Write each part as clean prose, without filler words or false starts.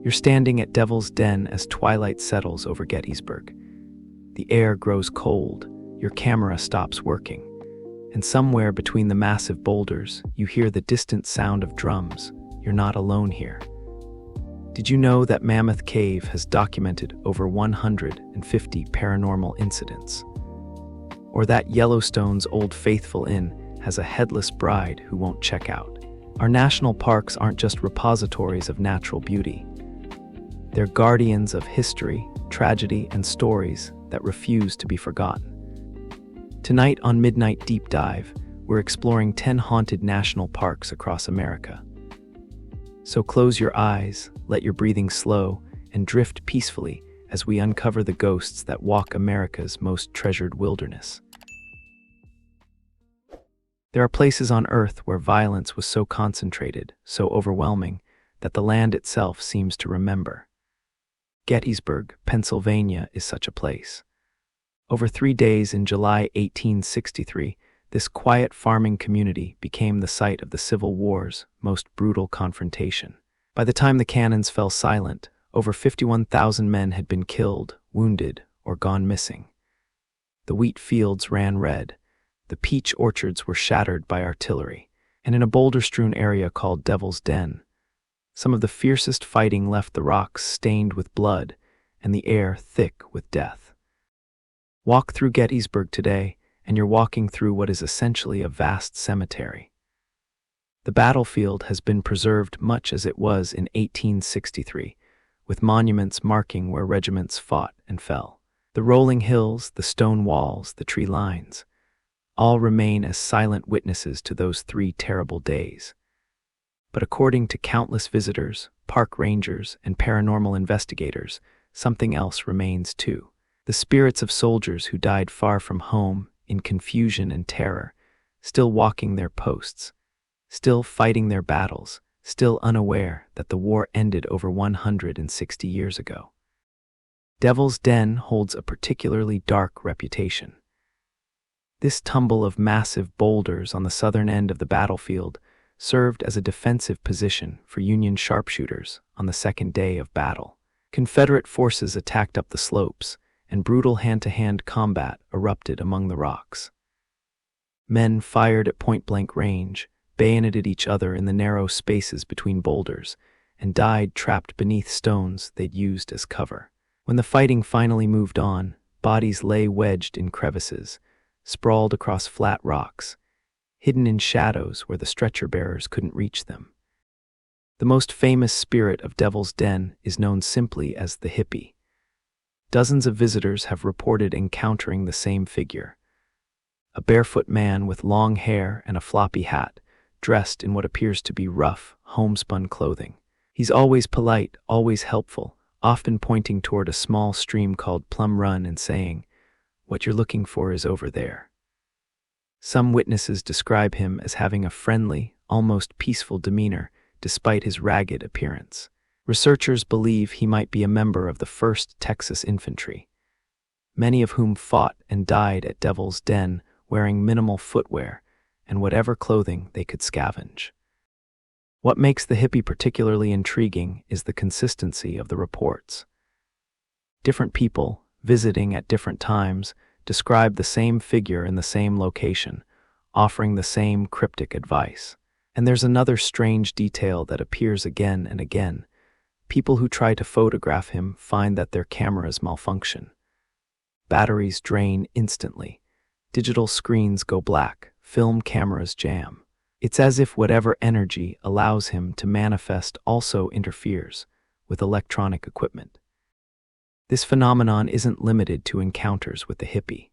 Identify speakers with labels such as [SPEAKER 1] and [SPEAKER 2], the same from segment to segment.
[SPEAKER 1] You're standing at Devil's Den as twilight settles over Gettysburg. The air grows cold, your camera stops working, and somewhere between the massive boulders, you hear the distant sound of drums. You're not alone here. Did you know that Mammoth Cave has documented over 150 paranormal incidents? Or that Yellowstone's Old Faithful Inn has a headless bride who won't check out? Our national parks aren't just repositories of natural beauty. They're guardians of history, tragedy, and stories that refuse to be forgotten. Tonight on Midnight Deep Dive, we're exploring 10 haunted national parks across America. So close your eyes, let your breathing slow, and drift peacefully as we uncover the ghosts that walk America's most treasured wilderness. There are places on Earth where violence was so concentrated, so overwhelming, that the land itself seems to remember. Gettysburg, Pennsylvania is such a place. Over 3 days in July 1863, this quiet farming community became the site of the Civil War's most brutal confrontation. By the time the cannons fell silent, over 51,000 men had been killed, wounded, or gone missing. The wheat fields ran red, the peach orchards were shattered by artillery, and in a boulder-strewn area called Devil's Den, some of the fiercest fighting left the rocks stained with blood and the air thick with death. Walk through Gettysburg today, and you're walking through what is essentially a vast cemetery. The battlefield has been preserved much as it was in 1863, with monuments marking where regiments fought and fell. The rolling hills, the stone walls, the tree lines, all remain as silent witnesses to those 3 terrible days. But according to countless visitors, park rangers, and paranormal investigators, something else remains too. The spirits of soldiers who died far from home, in confusion and terror, still walking their posts, still fighting their battles, still unaware that the war ended over 160 years ago. Devil's Den holds a particularly dark reputation. This tumble of massive boulders on the southern end of the battlefield served as a defensive position for Union sharpshooters on the second day of battle. Confederate forces attacked up the slopes, and brutal hand-to-hand combat erupted among the rocks. Men fired at point-blank range, bayoneted each other in the narrow spaces between boulders, and died trapped beneath stones they'd used as cover. When the fighting finally moved on, bodies lay wedged in crevices, sprawled across flat rocks, hidden in shadows where the stretcher-bearers couldn't reach them. The most famous spirit of Devil's Den is known simply as the hippie. Dozens of visitors have reported encountering the same figure. A barefoot man with long hair and a floppy hat, dressed in what appears to be rough, homespun clothing. He's always polite, always helpful, often pointing toward a small stream called Plum Run and saying, "What you're looking for is over there." Some witnesses describe him as having a friendly, almost peaceful demeanor, despite his ragged appearance. Researchers believe he might be a member of the 1st Texas Infantry, many of whom fought and died at Devil's Den wearing minimal footwear and whatever clothing they could scavenge. What makes the hippie particularly intriguing is the consistency of the reports. Different people, visiting at different times, describe the same figure in the same location, offering the same cryptic advice. And there's another strange detail that appears again and again. People who try to photograph him find that their cameras malfunction. Batteries drain instantly. Digital screens go black. Film cameras jam. It's as if whatever energy allows him to manifest also interferes with electronic equipment. This phenomenon isn't limited to encounters with the hippie.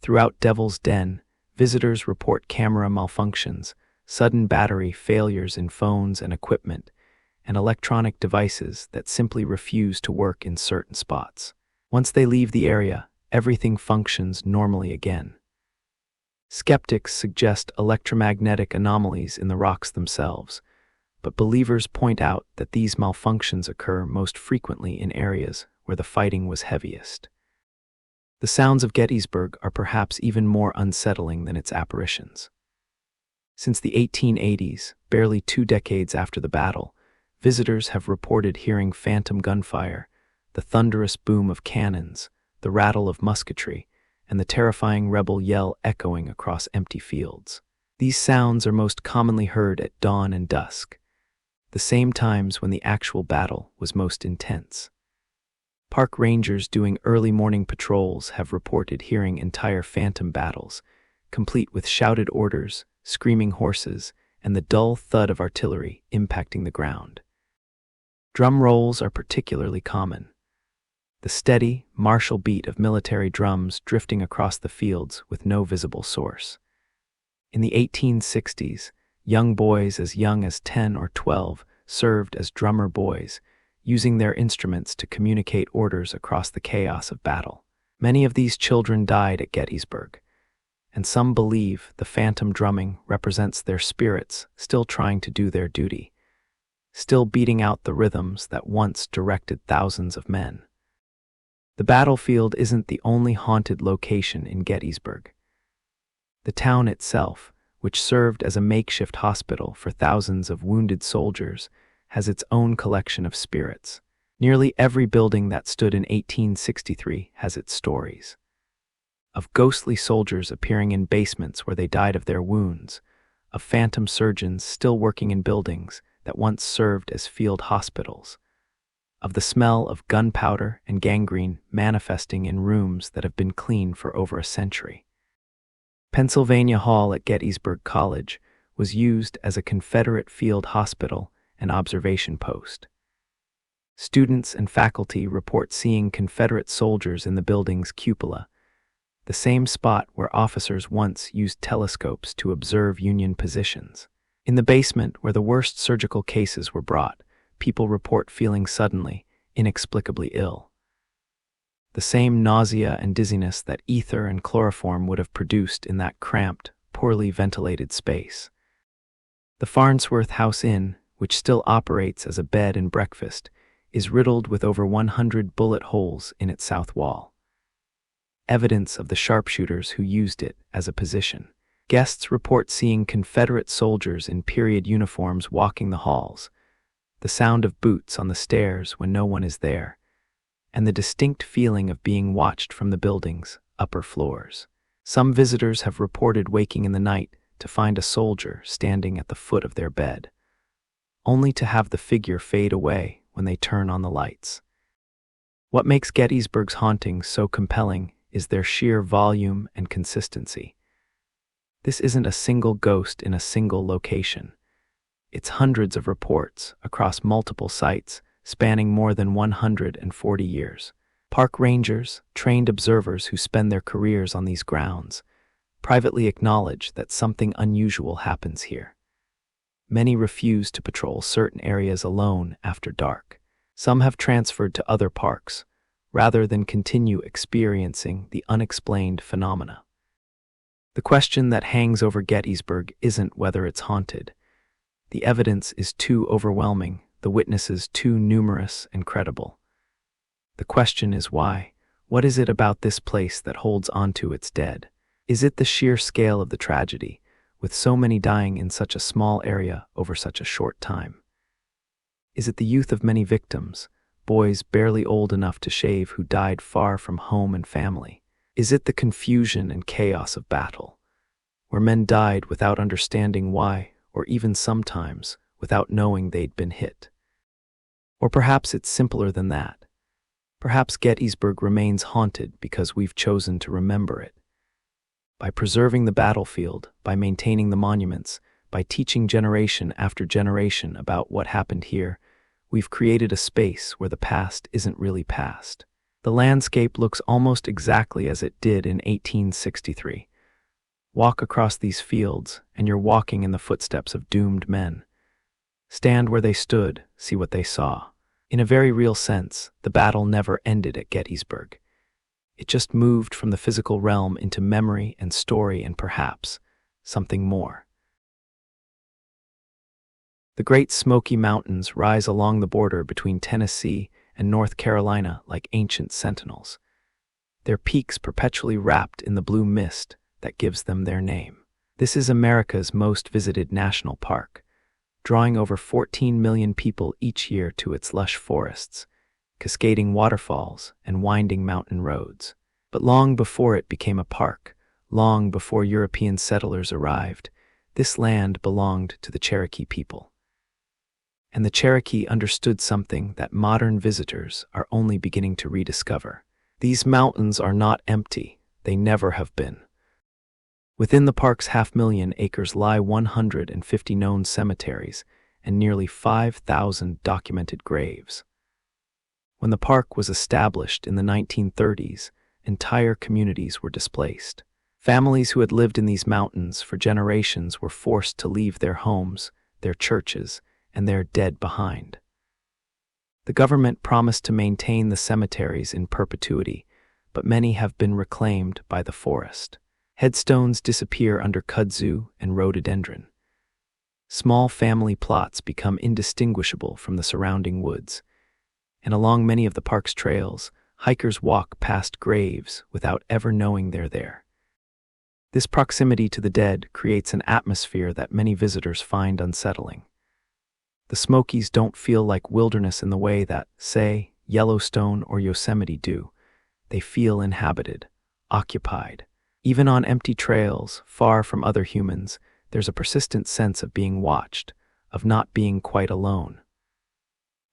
[SPEAKER 1] Throughout Devil's Den, visitors report camera malfunctions, sudden battery failures in phones and equipment, and electronic devices that simply refuse to work in certain spots. Once they leave the area, everything functions normally again. Skeptics suggest electromagnetic anomalies in the rocks themselves, but believers point out that these malfunctions occur most frequently in areas where the fighting was heaviest. The sounds of Gettysburg are perhaps even more unsettling than its apparitions. Since the 1880s, barely 2 decades after the battle, Visitors have reported hearing phantom gunfire, the thunderous boom of cannons, the rattle of musketry, and the terrifying rebel yell echoing across empty fields. These sounds are most commonly heard at dawn and dusk, the same times when the actual battle was most intense. Park rangers doing early morning patrols have reported hearing entire phantom battles, complete with shouted orders, screaming horses, and the dull thud of artillery impacting the ground. Drum rolls are particularly common. The steady, martial beat of military drums drifting across the fields with no visible source. In the 1860s, young boys as young as 10 or 12 served as drummer boys, using their instruments to communicate orders across the chaos of battle. Many of these children died at Gettysburg, and some believe the phantom drumming represents their spirits still trying to do their duty, still beating out the rhythms that once directed thousands of men. The battlefield isn't the only haunted location in Gettysburg. The town itself, which served as a makeshift hospital for thousands of wounded soldiers, has its own collection of spirits. Nearly every building that stood in 1863 has its stories. Of ghostly soldiers appearing in basements where they died of their wounds, of phantom surgeons still working in buildings that once served as field hospitals, of the smell of gunpowder and gangrene manifesting in rooms that have been clean for over a century. Pennsylvania Hall at Gettysburg College was used as a Confederate field hospital and observation post. Students and faculty report seeing Confederate soldiers in the building's cupola, the same spot where officers once used telescopes to observe Union positions. In the basement where the worst surgical cases were brought, people report feeling suddenly, inexplicably ill. The same nausea and dizziness that ether and chloroform would have produced in that cramped, poorly ventilated space. The Farnsworth House Inn, which still operates as a bed and breakfast, is riddled with over 100 bullet holes in its south wall, evidence of the sharpshooters who used it as a position. Guests report seeing Confederate soldiers in period uniforms walking the halls, the sound of boots on the stairs when no one is there, and the distinct feeling of being watched from the building's upper floors. Some visitors have reported waking in the night to find a soldier standing at the foot of their bed, only to have the figure fade away when they turn on the lights. What makes Gettysburg's hauntings so compelling is their sheer volume and consistency. This isn't a single ghost in a single location. It's hundreds of reports across multiple sites spanning more than 140 years. Park rangers, trained observers who spend their careers on these grounds, privately acknowledge that something unusual happens here. Many refuse to patrol certain areas alone after dark. Some have transferred to other parks, rather than continue experiencing the unexplained phenomena. The question that hangs over Gettysburg isn't whether it's haunted. The evidence is too overwhelming, the witnesses too numerous and credible. The question is why? What is it about this place that holds onto its dead? Is it the sheer scale of the tragedy, with so many dying in such a small area over such a short time? Is it the youth of many victims, boys barely old enough to shave who died far from home and family? Is it the confusion and chaos of battle, where men died without understanding why, or even sometimes without knowing they'd been hit? Or perhaps it's simpler than that. Perhaps Gettysburg remains haunted because we've chosen to remember it. By preserving the battlefield, by maintaining the monuments, by teaching generation after generation about what happened here, we've created a space where the past isn't really past. The landscape looks almost exactly as it did in 1863. Walk across these fields, and you're walking in the footsteps of doomed men. Stand where they stood, see what they saw. In a very real sense, the battle never ended at Gettysburg. It just moved from the physical realm into memory and story and perhaps something more. The Great Smoky Mountains rise along the border between Tennessee and North Carolina like ancient sentinels, their peaks perpetually wrapped in the blue mist that gives them their name. This is America's most visited national park, drawing over 14 million people each year to its lush forests, cascading waterfalls, and winding mountain roads. But long before it became a park, long before European settlers arrived, this land belonged to the Cherokee people. And the Cherokee understood something that modern visitors are only beginning to rediscover. These mountains are not empty. They never have been. Within the park's 500,000 acres lie 150 known cemeteries and nearly 5,000 documented graves. When the park was established in the 1930s, entire communities were displaced. Families who had lived in these mountains for generations were forced to leave their homes, their churches, and their dead behind. The government promised to maintain the cemeteries in perpetuity, but many have been reclaimed by the forest. Headstones disappear under kudzu and rhododendron. Small family plots become indistinguishable from the surrounding woods, and along many of the park's trails, hikers walk past graves without ever knowing they're there. This proximity to the dead creates an atmosphere that many visitors find unsettling. The Smokies don't feel like wilderness in the way that, say, Yellowstone or Yosemite do. They feel inhabited, occupied. Even on empty trails, far from other humans, there's a persistent sense of being watched, of not being quite alone.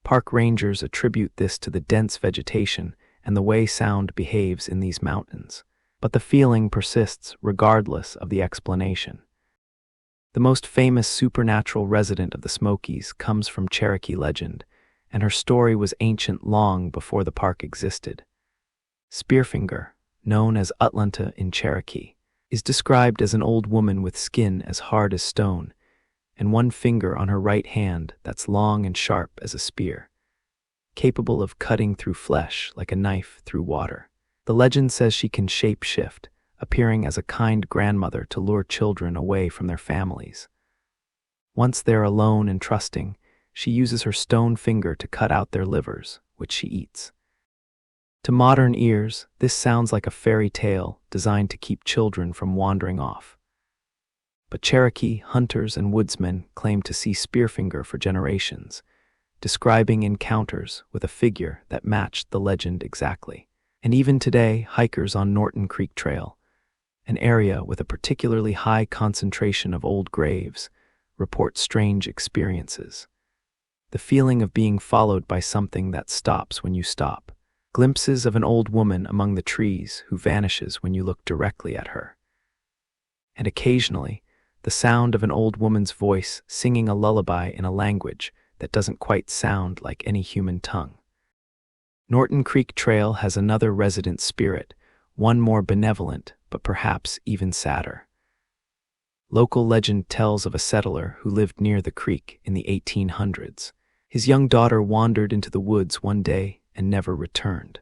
[SPEAKER 1] Park rangers attribute this to the dense vegetation and the way sound behaves in these mountains. But the feeling persists regardless of the explanation. The most famous supernatural resident of the Smokies comes from Cherokee legend, and her story was ancient long before the park existed. Spearfinger, known as Utlanta in Cherokee, is described as an old woman with skin as hard as stone, and one finger on her right hand that's long and sharp as a spear, capable of cutting through flesh like a knife through water. The legend says she can shape-shift, appearing as a kind grandmother to lure children away from their families. Once they're alone and trusting, she uses her stone finger to cut out their livers, which she eats. To modern ears, this sounds like a fairy tale designed to keep children from wandering off. But Cherokee hunters and woodsmen claim to see Spearfinger for generations, describing encounters with a figure that matched the legend exactly. And even today, hikers on Norton Creek Trail, an area with a particularly high concentration of old graves, report strange experiences. The feeling of being followed by something that stops when you stop. Glimpses of an old woman among the trees who vanishes when you look directly at her. And occasionally, the sound of an old woman's voice singing a lullaby in a language that doesn't quite sound like any human tongue. Norton Creek Trail has another resident spirit, one more benevolent, but perhaps even sadder. Local legend tells of a settler who lived near the creek in the 1800s. His young daughter wandered into the woods one day and never returned.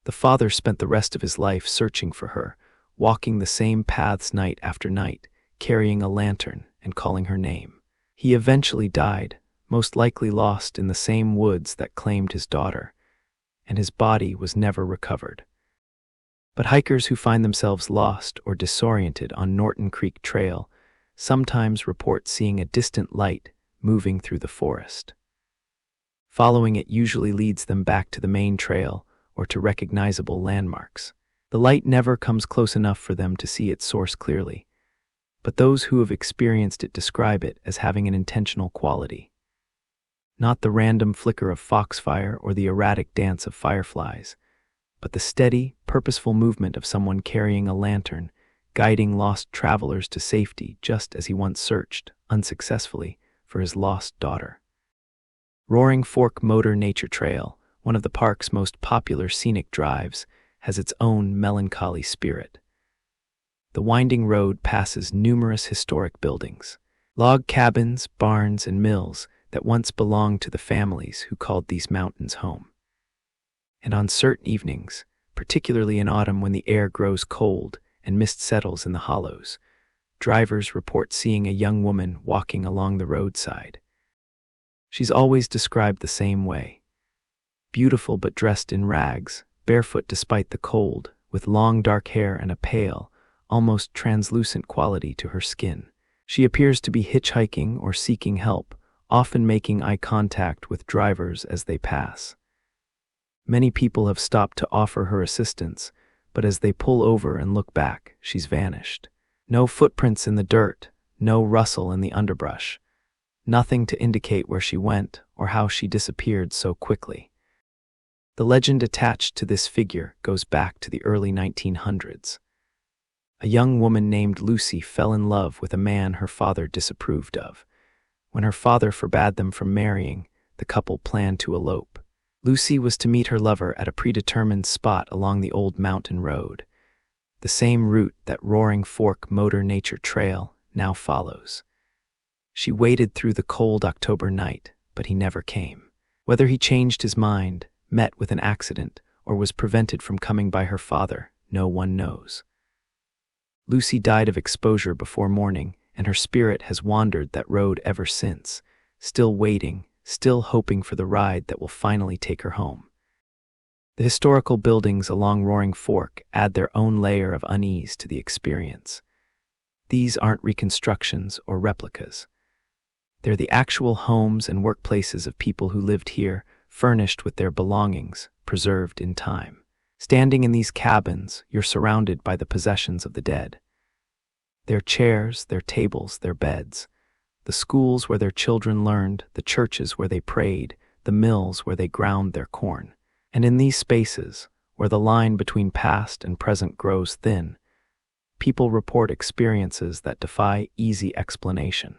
[SPEAKER 1] The father spent the rest of his life searching for her, walking the same paths night after night, carrying a lantern and calling her name. He eventually died, most likely lost in the same woods that claimed his daughter, and his body was never recovered. But hikers who find themselves lost or disoriented on Norton Creek Trail sometimes report seeing a distant light moving through the forest. Following it usually leads them back to the main trail or to recognizable landmarks. The light never comes close enough for them to see its source clearly, but those who have experienced it describe it as having an intentional quality. Not the random flicker of foxfire or the erratic dance of fireflies, but the steady, purposeful movement of someone carrying a lantern, guiding lost travelers to safety just as he once searched, unsuccessfully, for his lost daughter. Roaring Fork Motor Nature Trail, one of the park's most popular scenic drives, has its own melancholy spirit. The winding road passes numerous historic buildings, log cabins, barns, and mills that once belonged to the families who called these mountains home. And on certain evenings, particularly in autumn when the air grows cold and mist settles in the hollows, drivers report seeing a young woman walking along the roadside. She's always described the same way. Beautiful but dressed in rags, barefoot despite the cold, with long dark hair and a pale, almost translucent quality to her skin. She appears to be hitchhiking or seeking help, often making eye contact with drivers as they pass. Many people have stopped to offer her assistance, but as they pull over and look back, she's vanished. No footprints in the dirt, no rustle in the underbrush. Nothing to indicate where she went or how she disappeared so quickly. The legend attached to this figure goes back to the early 1900s. A young woman named Lucy fell in love with a man her father disapproved of. When her father forbade them from marrying, the couple planned to elope. Lucy was to meet her lover at a predetermined spot along the old mountain road, the same route that Roaring Fork Motor Nature Trail now follows. She waited through the cold October night, but he never came. Whether he changed his mind, met with an accident, or was prevented from coming by her father, no one knows. Lucy died of exposure before morning, and her spirit has wandered that road ever since, still waiting, still hoping for the ride that will finally take her home. The historical buildings along Roaring Fork add their own layer of unease to the experience. These aren't reconstructions or replicas. They're the actual homes and workplaces of people who lived here, furnished with their belongings, preserved in time. Standing in these cabins, you're surrounded by the possessions of the dead. Their chairs, their tables, their beds. The schools where their children learned, the churches where they prayed, the mills where they ground their corn. And in these spaces, where the line between past and present grows thin, people report experiences that defy easy explanation.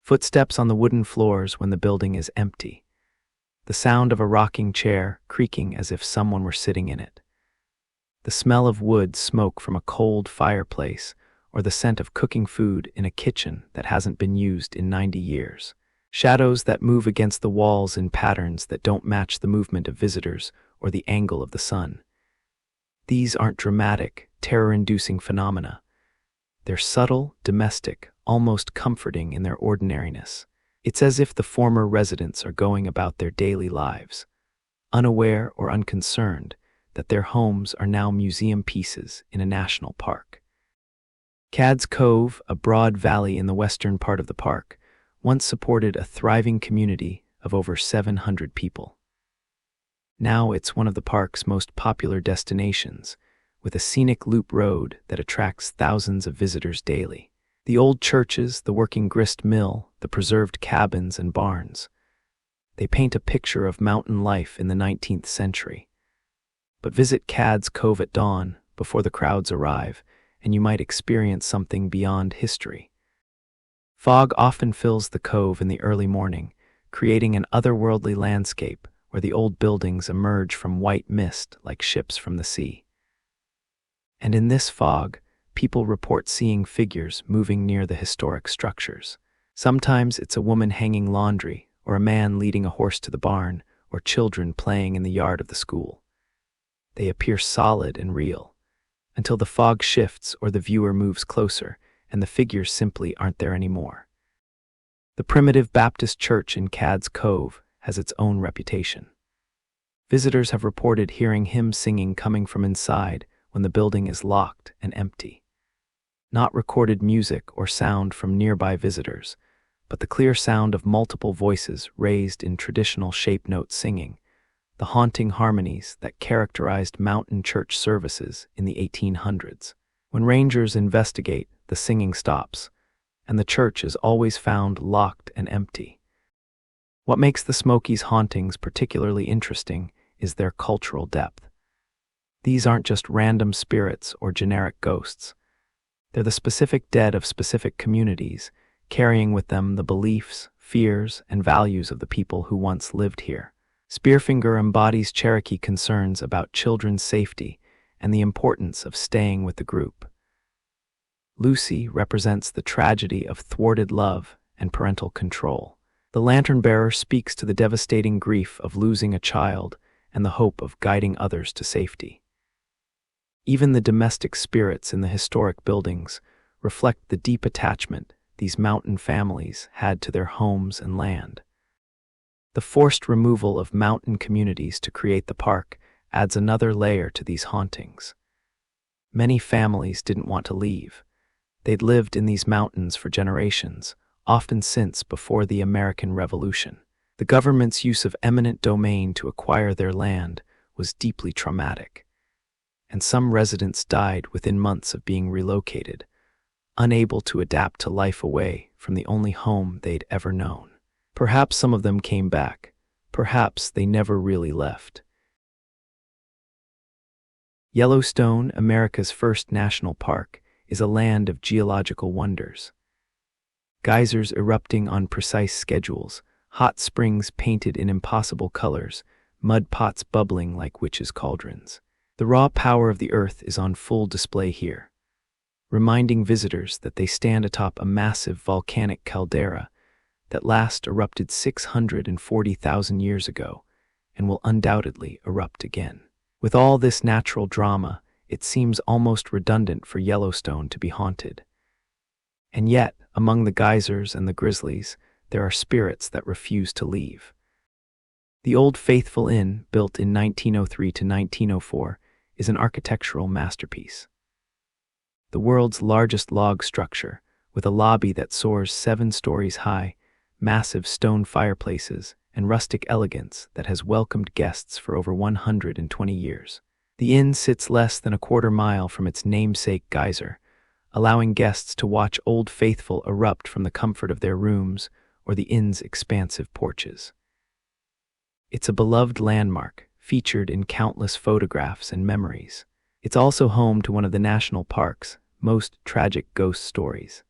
[SPEAKER 1] Footsteps on the wooden floors when the building is empty. The sound of a rocking chair creaking as if someone were sitting in it. The smell of wood smoke from a cold fireplace, or the scent of cooking food in a kitchen that hasn't been used in 90 years. Shadows that move against the walls in patterns that don't match the movement of visitors or the angle of the sun. These aren't dramatic, terror-inducing phenomena. They're subtle, domestic, almost comforting in their ordinariness. It's as if the former residents are going about their daily lives, unaware or unconcerned that their homes are now museum pieces in a national park. Cad's Cove, a broad valley in the western part of the park, once supported a thriving community of over 700 people. Now it's one of the park's most popular destinations, with a scenic loop road that attracts thousands of visitors daily. The old churches, the working grist mill, the preserved cabins and barns. They paint a picture of mountain life in the 19th century. But visit Cad's Cove at dawn, before the crowds arrive, and you might experience something beyond history. Fog often fills the cove in the early morning, creating an otherworldly landscape where the old buildings emerge from white mist like ships from the sea. And in this fog, people report seeing figures moving near the historic structures. Sometimes it's a woman hanging laundry, or a man leading a horse to the barn, or children playing in the yard of the school. They appear solid and real, until the fog shifts or the viewer moves closer, and the figures simply aren't there anymore. The primitive Baptist church in Cad's Cove has its own reputation. Visitors have reported hearing hymn singing coming from inside when the building is locked and empty. Not recorded music or sound from nearby visitors, but the clear sound of multiple voices raised in traditional shape note singing, the haunting harmonies that characterized mountain church services in the 1800s. When rangers investigate, the singing stops, and the church is always found locked and empty. What makes the Smokies' hauntings particularly interesting is their cultural depth. These aren't just random spirits or generic ghosts. They're the specific dead of specific communities, carrying with them the beliefs, fears, and values of the people who once lived here. Spearfinger embodies Cherokee concerns about children's safety and the importance of staying with the group. Lucy represents the tragedy of thwarted love and parental control. The lantern bearer speaks to the devastating grief of losing a child and the hope of guiding others to safety. Even the domestic spirits in the historic buildings reflect the deep attachment these mountain families had to their homes and land. The forced removal of mountain communities to create the park adds another layer to these hauntings. Many families didn't want to leave. They'd lived in these mountains for generations, often since before the American Revolution. The government's use of eminent domain to acquire their land was deeply traumatic, and some residents died within months of being relocated, unable to adapt to life away from the only home they'd ever known. Perhaps some of them came back. Perhaps they never really left. Yellowstone, America's first national park, is a land of geological wonders. Geysers erupting on precise schedules, hot springs painted in impossible colors, mud pots bubbling like witches' cauldrons. The raw power of the earth is on full display here, reminding visitors that they stand atop a massive volcanic caldera that last erupted 640,000 years ago and will undoubtedly erupt again. With all this natural drama, it seems almost redundant for Yellowstone to be haunted. And yet, among the geysers and the grizzlies, there are spirits that refuse to leave. The Old Faithful Inn, built in 1903 to 1904, is an architectural masterpiece. The world's largest log structure, with a lobby that soars 7 stories high, massive stone fireplaces, and rustic elegance that has welcomed guests for over 120 years. The inn sits less than a quarter mile from its namesake geyser, allowing guests to watch Old Faithful erupt from the comfort of their rooms or the inn's expansive porches. It's a beloved landmark, featured in countless photographs and memories. It's also home to one of the national park's most tragic ghost stories.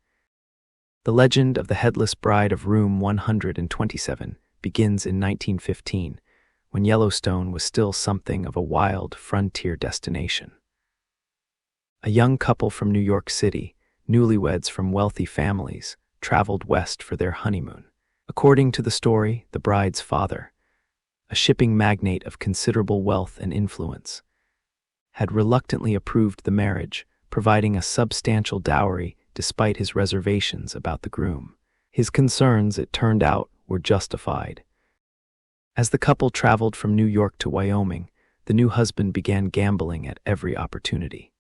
[SPEAKER 1] The legend of the Headless Bride of Room 127 begins in 1915, when Yellowstone was still something of a wild frontier destination. A young couple from New York City, newlyweds from wealthy families, traveled west for their honeymoon. According to the story, the bride's father, a shipping magnate of considerable wealth and influence, had reluctantly approved the marriage, providing a substantial dowry despite his reservations about the groom. His concerns, it turned out, were justified. As the couple traveled from New York to Wyoming, the new husband began gambling at every opportunity.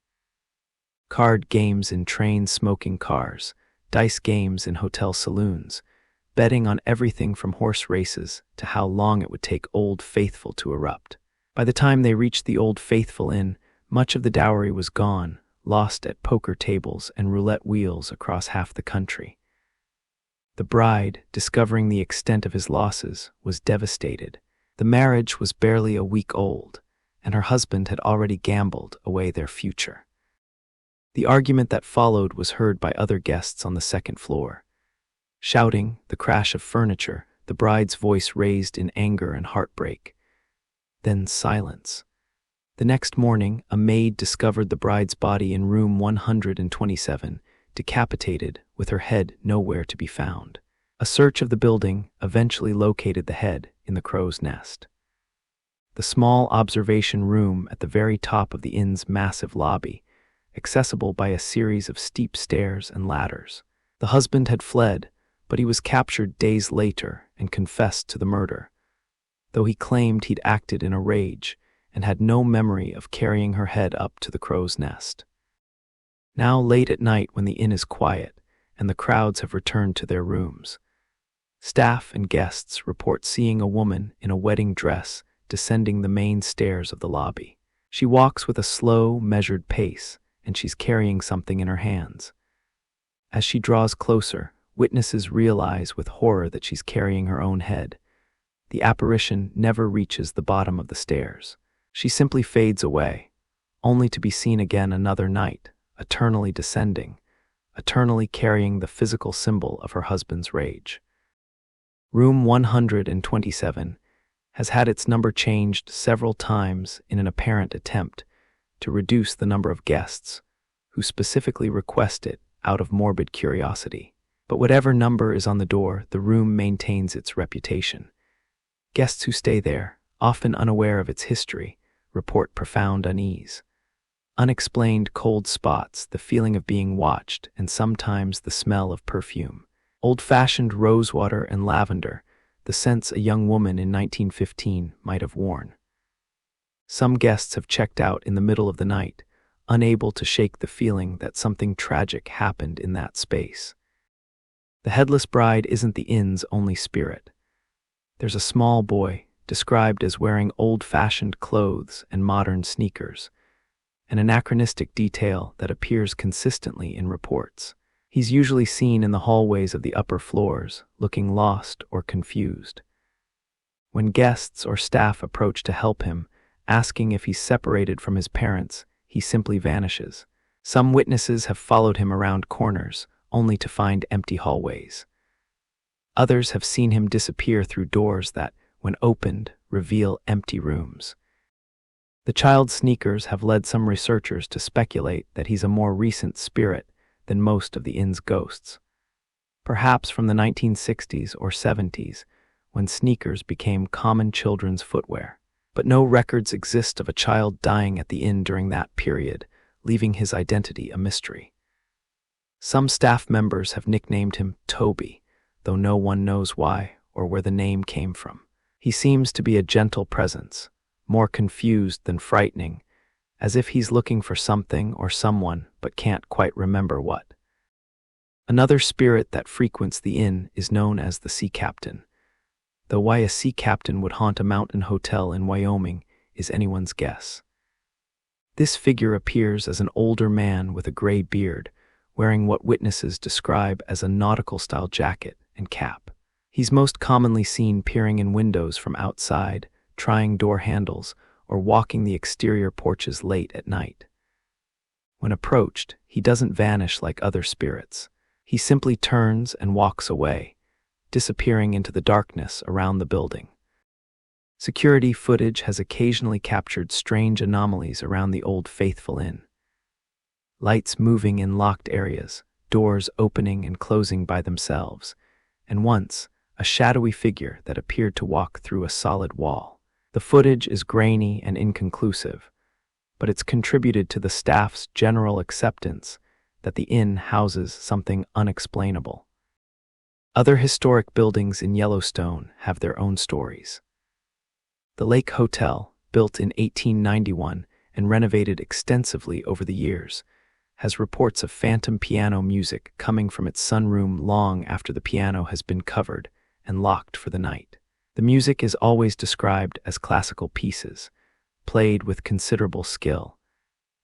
[SPEAKER 1] Card games in train-smoking cars, dice games in hotel saloons, betting on everything from horse races to how long it would take Old Faithful to erupt. By the time they reached the Old Faithful Inn, much of the dowry was gone, lost at poker tables and roulette wheels across half the country. The bride, discovering the extent of his losses, was devastated. The marriage was barely a week old, and her husband had already gambled away their future. The argument that followed was heard by other guests on the second floor. Shouting, the crash of furniture, the bride's voice raised in anger and heartbreak. Then silence. The next morning, a maid discovered the bride's body in room 127, decapitated, with her head nowhere to be found. A search of the building eventually located the head in the crow's nest. The small observation room at the very top of the inn's massive lobby, accessible by a series of steep stairs and ladders. The husband had fled, but he was captured days later and confessed to the murder, though he claimed he'd acted in a rage and had no memory of carrying her head up to the crow's nest. Now late at night, when the inn is quiet and the crowds have returned to their rooms, staff and guests report seeing a woman in a wedding dress descending the main stairs of the lobby. She walks with a slow, measured pace, and she's carrying something in her hands. As she draws closer, witnesses realize with horror that she's carrying her own head. The apparition never reaches the bottom of the stairs. She simply fades away, only to be seen again another night, eternally descending, eternally carrying the physical symbol of her husband's rage. Room 127 has had its number changed several times in an apparent attempt to reduce the number of guests who specifically request it out of morbid curiosity. But whatever number is on the door, the room maintains its reputation. Guests who stay there, often unaware of its history, report profound unease. Unexplained cold spots, the feeling of being watched, and sometimes the smell of perfume. Old-fashioned rosewater and lavender, the scents a young woman in 1915 might have worn. Some guests have checked out in the middle of the night, unable to shake the feeling that something tragic happened in that space. The Headless Bride isn't the inn's only spirit. There's a small boy, described as wearing old-fashioned clothes and modern sneakers, an anachronistic detail that appears consistently in reports. He's usually seen in the hallways of the upper floors, looking lost or confused. When guests or staff approach to help him, asking if he's separated from his parents, he simply vanishes. Some witnesses have followed him around corners, only to find empty hallways. Others have seen him disappear through doors that, when opened, reveal empty rooms. The child's sneakers have led some researchers to speculate that he's a more recent spirit than most of the inn's ghosts. Perhaps from the 1960s or 70s, when sneakers became common children's footwear. But no records exist of a child dying at the inn during that period, leaving his identity a mystery. Some staff members have nicknamed him Toby, though no one knows why or where the name came from. He seems to be a gentle presence, more confused than frightening, as if he's looking for something or someone but can't quite remember what. Another spirit that frequents the inn is known as the Sea Captain, though why a sea captain would haunt a mountain hotel in Wyoming is anyone's guess. This figure appears as an older man with a gray beard, wearing what witnesses describe as a nautical-style jacket and cap. He's most commonly seen peering in windows from outside, trying door handles, or walking the exterior porches late at night. When approached, he doesn't vanish like other spirits. He simply turns and walks away, disappearing into the darkness around the building. Security footage has occasionally captured strange anomalies around the Old Faithful Inn. Lights moving in locked areas, doors opening and closing by themselves, and once, a shadowy figure that appeared to walk through a solid wall. The footage is grainy and inconclusive, but it's contributed to the staff's general acceptance that the inn houses something unexplainable. Other historic buildings in Yellowstone have their own stories. The Lake Hotel, built in 1891 and renovated extensively over the years, has reports of phantom piano music coming from its sunroom long after the piano has been covered and locked for the night. The music is always described as classical pieces, played with considerable skill,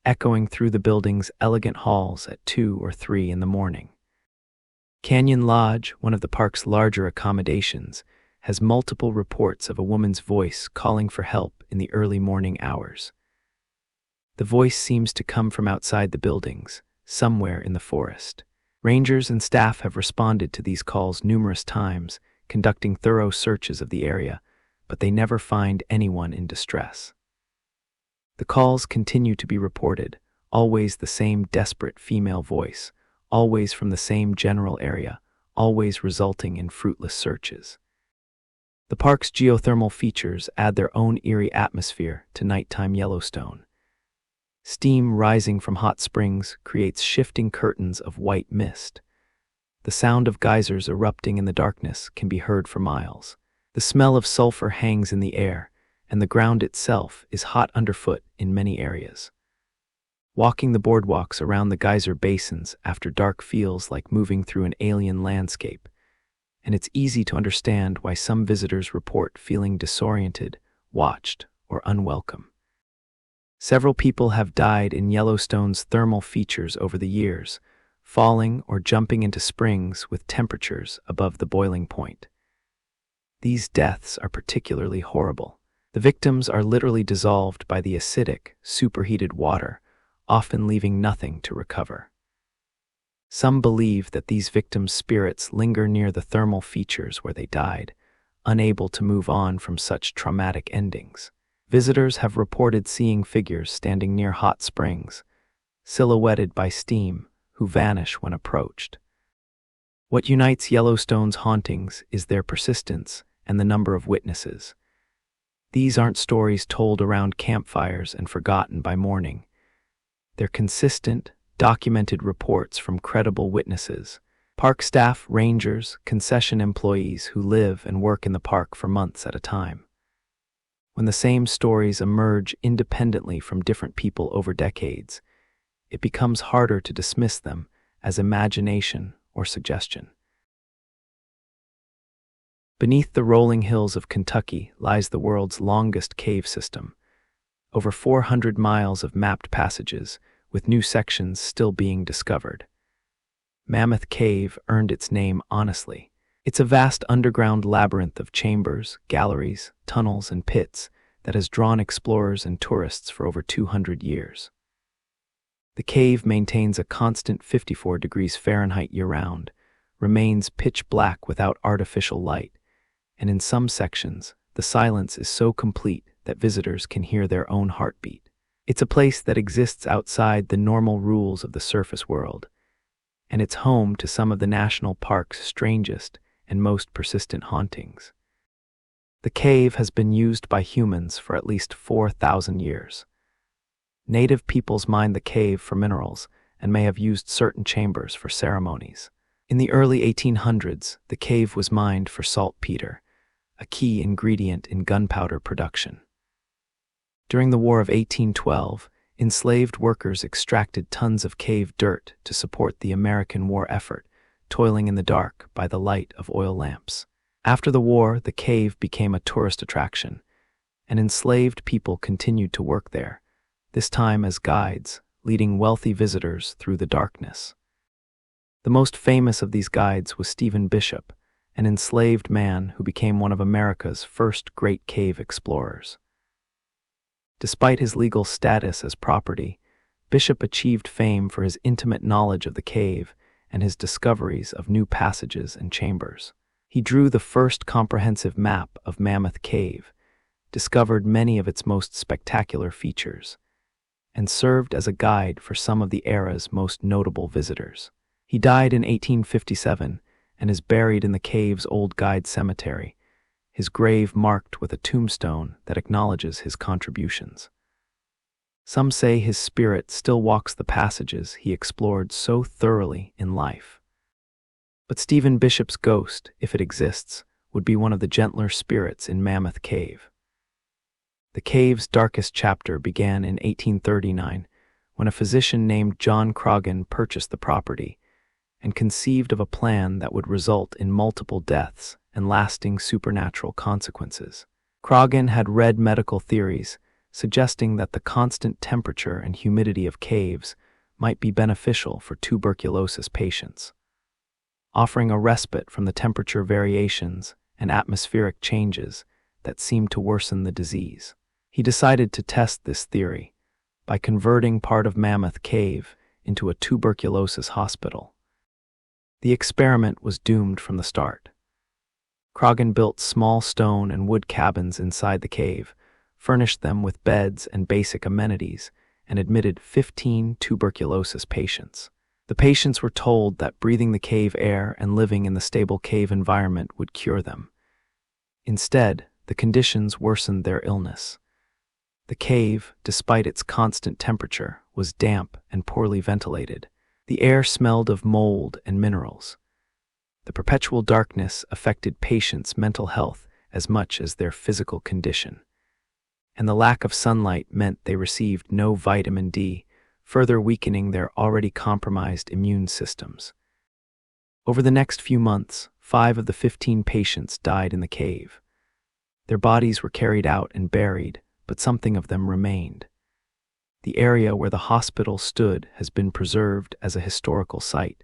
[SPEAKER 1] echoing through the building's elegant halls at 2 or 3 in the morning. Canyon Lodge, one of the park's larger accommodations, has multiple reports of a woman's voice calling for help in the early morning hours. The voice seems to come from outside the buildings, somewhere in the forest. Rangers and staff have responded to these calls numerous times, conducting thorough searches of the area, but they never find anyone in distress. The calls continue to be reported, always the same desperate female voice, always from the same general area, always resulting in fruitless searches. The park's geothermal features add their own eerie atmosphere to nighttime Yellowstone. Steam rising from hot springs creates shifting curtains of white mist. The sound of geysers erupting in the darkness can be heard for miles. The smell of sulfur hangs in the air, and the ground itself is hot underfoot in many areas. Walking the boardwalks around the geyser basins after dark feels like moving through an alien landscape, and it's easy to understand why some visitors report feeling disoriented, watched, or unwelcome. Several people have died in Yellowstone's thermal features over the years, falling or jumping into springs with temperatures above the boiling point. These deaths are particularly horrible. The victims are literally dissolved by the acidic, superheated water, often leaving nothing to recover. Some believe that these victims' spirits linger near the thermal features where they died, unable to move on from such traumatic endings. Visitors have reported seeing figures standing near hot springs, silhouetted by steam, who vanish when approached. What unites Yellowstone's hauntings is their persistence and the number of witnesses. These aren't stories told around campfires and forgotten by morning. They're consistent, documented reports from credible witnesses, park staff, rangers, concession employees who live and work in the park for months at a time. When the same stories emerge independently from different people over decades, it becomes harder to dismiss them as imagination or suggestion. Beneath the rolling hills of Kentucky lies the world's longest cave system, over 400 miles of mapped passages, with new sections still being discovered. Mammoth Cave earned its name honestly. It's a vast underground labyrinth of chambers, galleries, tunnels, and pits that has drawn explorers and tourists for over 200 years. The cave maintains a constant 54 degrees Fahrenheit year-round, remains pitch black without artificial light, and in some sections, the silence is so complete that visitors can hear their own heartbeat. It's a place that exists outside the normal rules of the surface world, and it's home to some of the national park's strangest and most persistent hauntings. The cave has been used by humans for at least 4,000 years. Native peoples mined the cave for minerals and may have used certain chambers for ceremonies. In the early 1800s, the cave was mined for saltpeter, a key ingredient in gunpowder production. During the War of 1812, enslaved workers extracted tons of cave dirt to support the American war effort, toiling in the dark by the light of oil lamps. After the war, the cave became a tourist attraction, and enslaved people continued to work there, this time as guides, leading wealthy visitors through the darkness. The most famous of these guides was Stephen Bishop, an enslaved man who became one of America's first great cave explorers. Despite his legal status as property, Bishop achieved fame for his intimate knowledge of the cave and his discoveries of new passages and chambers. He drew the first comprehensive map of Mammoth Cave, discovered many of its most spectacular features, and served as a guide for some of the era's most notable visitors. He died in 1857 and is buried in the cave's old guide cemetery, his grave marked with a tombstone that acknowledges his contributions. Some say his spirit still walks the passages he explored so thoroughly in life. But Stephen Bishop's ghost, if it exists, would be one of the gentler spirits in Mammoth Cave. The cave's darkest chapter began in 1839, when a physician named John Croghan purchased the property and conceived of a plan that would result in multiple deaths and lasting supernatural consequences. Croghan had read medical theories suggesting that the constant temperature and humidity of caves might be beneficial for tuberculosis patients, offering a respite from the temperature variations and atmospheric changes that seemed to worsen the disease. He decided to test this theory by converting part of Mammoth Cave into a tuberculosis hospital. The experiment was doomed from the start. Croghan built small stone and wood cabins inside the cave, furnished them with beds and basic amenities, and admitted 15 tuberculosis patients. The patients were told that breathing the cave air and living in the stable cave environment would cure them. Instead, the conditions worsened their illness. The cave, despite its constant temperature, was damp and poorly ventilated. The air smelled of mold and minerals. The perpetual darkness affected patients' mental health as much as their physical condition. And the lack of sunlight meant they received no vitamin D, further weakening their already compromised immune systems. Over the next few months, 5 of the 15 patients died in the cave. Their bodies were carried out and buried, but something of them remained. The area where the hospital stood has been preserved as a historical site,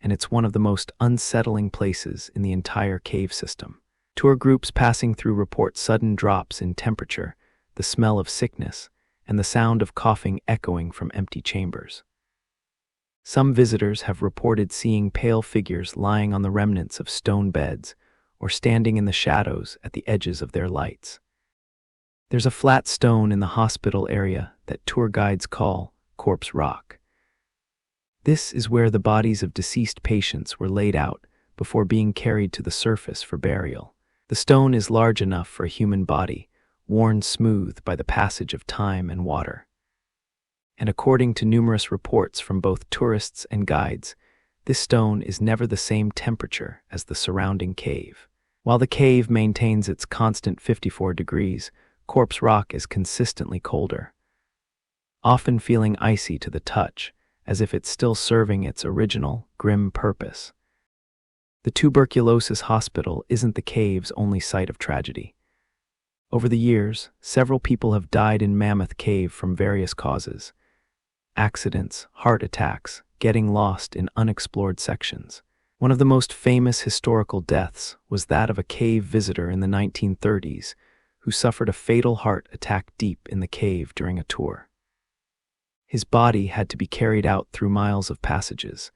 [SPEAKER 1] and it's one of the most unsettling places in the entire cave system. Tour groups passing through report sudden drops in temperature, the smell of sickness, and the sound of coughing echoing from empty chambers. Some visitors have reported seeing pale figures lying on the remnants of stone beds or standing in the shadows at the edges of their lights. There's a flat stone in the hospital area that tour guides call Corpse Rock. This is where the bodies of deceased patients were laid out before being carried to the surface for burial. The stone is large enough for a human body, worn smooth by the passage of time and water. And according to numerous reports from both tourists and guides, this stone is never the same temperature as the surrounding cave. While the cave maintains its constant 54 degrees, Corpse Rock is consistently colder, often feeling icy to the touch, as if it's still serving its original, grim purpose. The tuberculosis hospital isn't the cave's only site of tragedy. Over the years, several people have died in Mammoth Cave from various causes: accidents, heart attacks, getting lost in unexplored sections. One of the most famous historical deaths was that of a cave visitor in the 1930s who suffered a fatal heart attack deep in the cave during a tour. His body had to be carried out through miles of passages,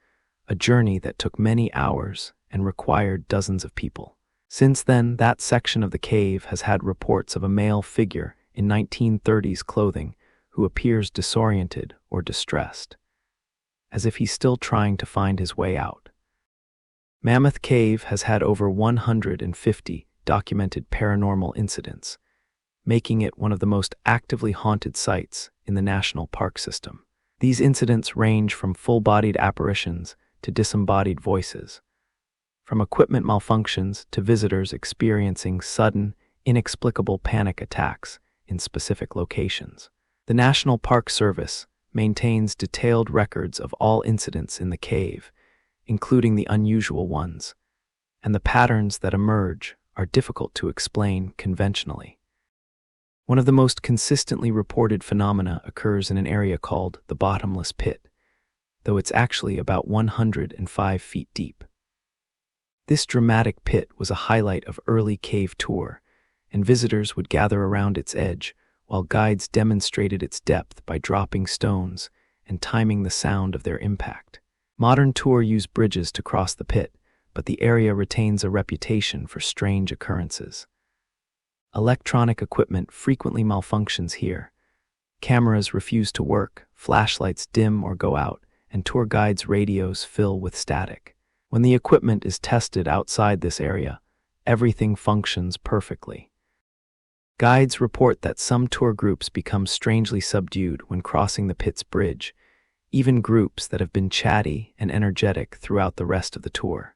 [SPEAKER 1] a journey that took many hours and required dozens of people. Since then, that section of the cave has had reports of a male figure in 1930s clothing who appears disoriented or distressed, as if he's still trying to find his way out. Mammoth Cave has had over 150 documented paranormal incidents, making it one of the most actively haunted sites in the national park system. These incidents range from full-bodied apparitions to disembodied voices, from equipment malfunctions to visitors experiencing sudden, inexplicable panic attacks in specific locations. The National Park Service maintains detailed records of all incidents in the cave, including the unusual ones, and the patterns that emerge are difficult to explain conventionally. One of the most consistently reported phenomena occurs in an area called the Bottomless Pit, though it's actually about 105 feet deep. This dramatic pit was a highlight of early cave tour, and visitors would gather around its edge while guides demonstrated its depth by dropping stones and timing the sound of their impact. Modern tours use bridges to cross the pit, but the area retains a reputation for strange occurrences. Electronic equipment frequently malfunctions here. Cameras refuse to work, flashlights dim or go out, and tour guides' radios fill with static. When the equipment is tested outside this area, everything functions perfectly. Guides report that some tour groups become strangely subdued when crossing the pit's bridge, even groups that have been chatty and energetic throughout the rest of the tour.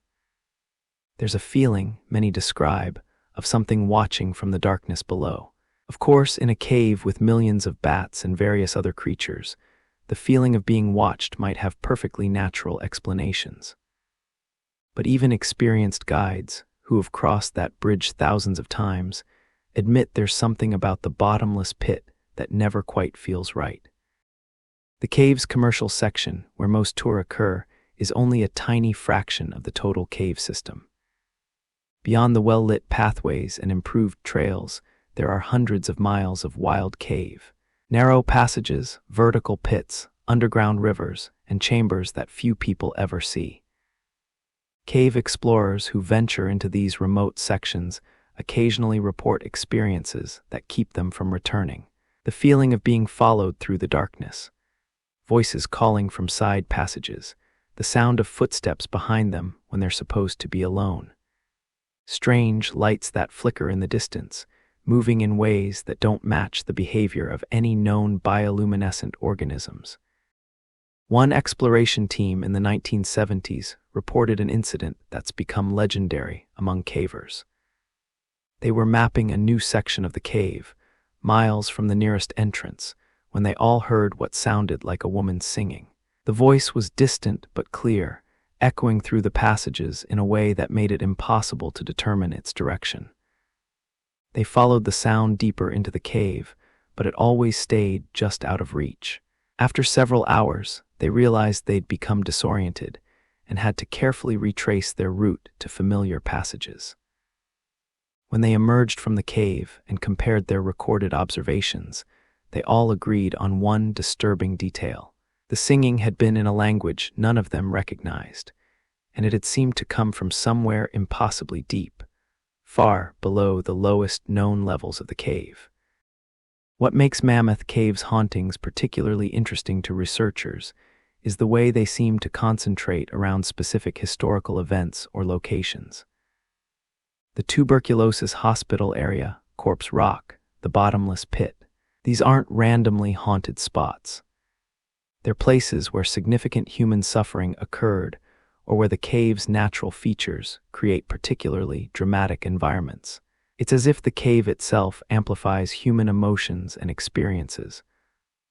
[SPEAKER 1] There's a feeling, many describe, of something watching from the darkness below. Of course, in a cave with millions of bats and various other creatures, the feeling of being watched might have perfectly natural explanations. But even experienced guides, who have crossed that bridge thousands of times, admit there's something about the bottomless pit that never quite feels right. The cave's commercial section, where most tours occur, is only a tiny fraction of the total cave system. Beyond the well-lit pathways and improved trails, there are hundreds of miles of wild cave. Narrow passages, vertical pits, underground rivers, and chambers that few people ever see. Cave explorers who venture into these remote sections occasionally report experiences that keep them from returning. The feeling of being followed through the darkness, voices calling from side passages, the sound of footsteps behind them when they're supposed to be alone. Strange lights that flicker in the distance, moving in ways that don't match the behavior of any known bioluminescent organisms. One exploration team in the 1970s reported an incident that's become legendary among cavers. They were mapping a new section of the cave, miles from the nearest entrance, when they all heard what sounded like a woman singing. The voice was distant but clear, echoing through the passages in a way that made it impossible to determine its direction. They followed the sound deeper into the cave, but it always stayed just out of reach. After several hours, they realized they'd become disoriented and had to carefully retrace their route to familiar passages. When they emerged from the cave and compared their recorded observations, they all agreed on one disturbing detail. The singing had been in a language none of them recognized, and it had seemed to come from somewhere impossibly deep, far below the lowest known levels of the cave. What makes Mammoth Cave's hauntings particularly interesting to researchers is the way they seem to concentrate around specific historical events or locations. The tuberculosis hospital area, Corpse Rock, the Bottomless Pit, these aren't randomly haunted spots. They're places where significant human suffering occurred or where the cave's natural features create particularly dramatic environments. It's as if the cave itself amplifies human emotions and experiences,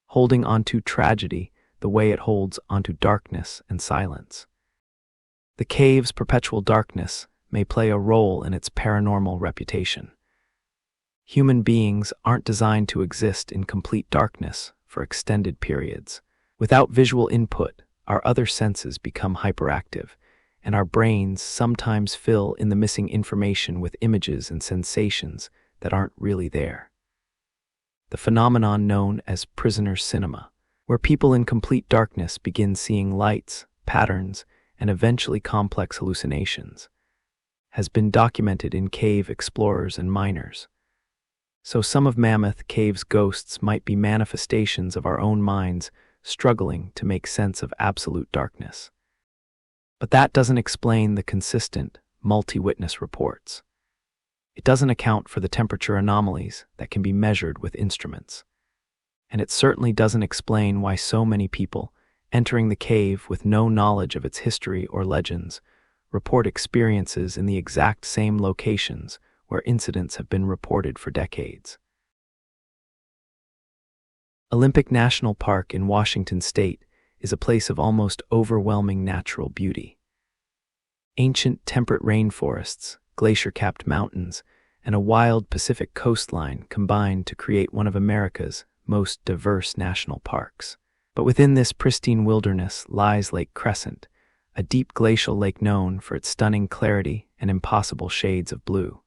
[SPEAKER 1] holding onto tragedy the way it holds onto darkness and silence. The cave's perpetual darkness may play a role in its paranormal reputation. Human beings aren't designed to exist in complete darkness for extended periods. Without visual input, our other senses become hyperactive, and our brains sometimes fill in the missing information with images and sensations that aren't really there. The phenomenon known as prisoner cinema, where people in complete darkness begin seeing lights, patterns, and eventually complex hallucinations, has been documented in cave explorers and miners. So some of Mammoth Cave's ghosts might be manifestations of our own minds struggling to make sense of absolute darkness. But that doesn't explain the consistent, multi-witness reports. It doesn't account for the temperature anomalies that can be measured with instruments. And it certainly doesn't explain why so many people, entering the cave with no knowledge of its history or legends, report experiences in the exact same locations where incidents have been reported for decades. Olympic National Park in Washington State is a place of almost overwhelming natural beauty. Ancient temperate rainforests, glacier-capped mountains, and a wild Pacific coastline combine to create one of America's most diverse national parks. But within this pristine wilderness lies Lake Crescent, a deep glacial lake known for its stunning clarity and impossible shades of blue.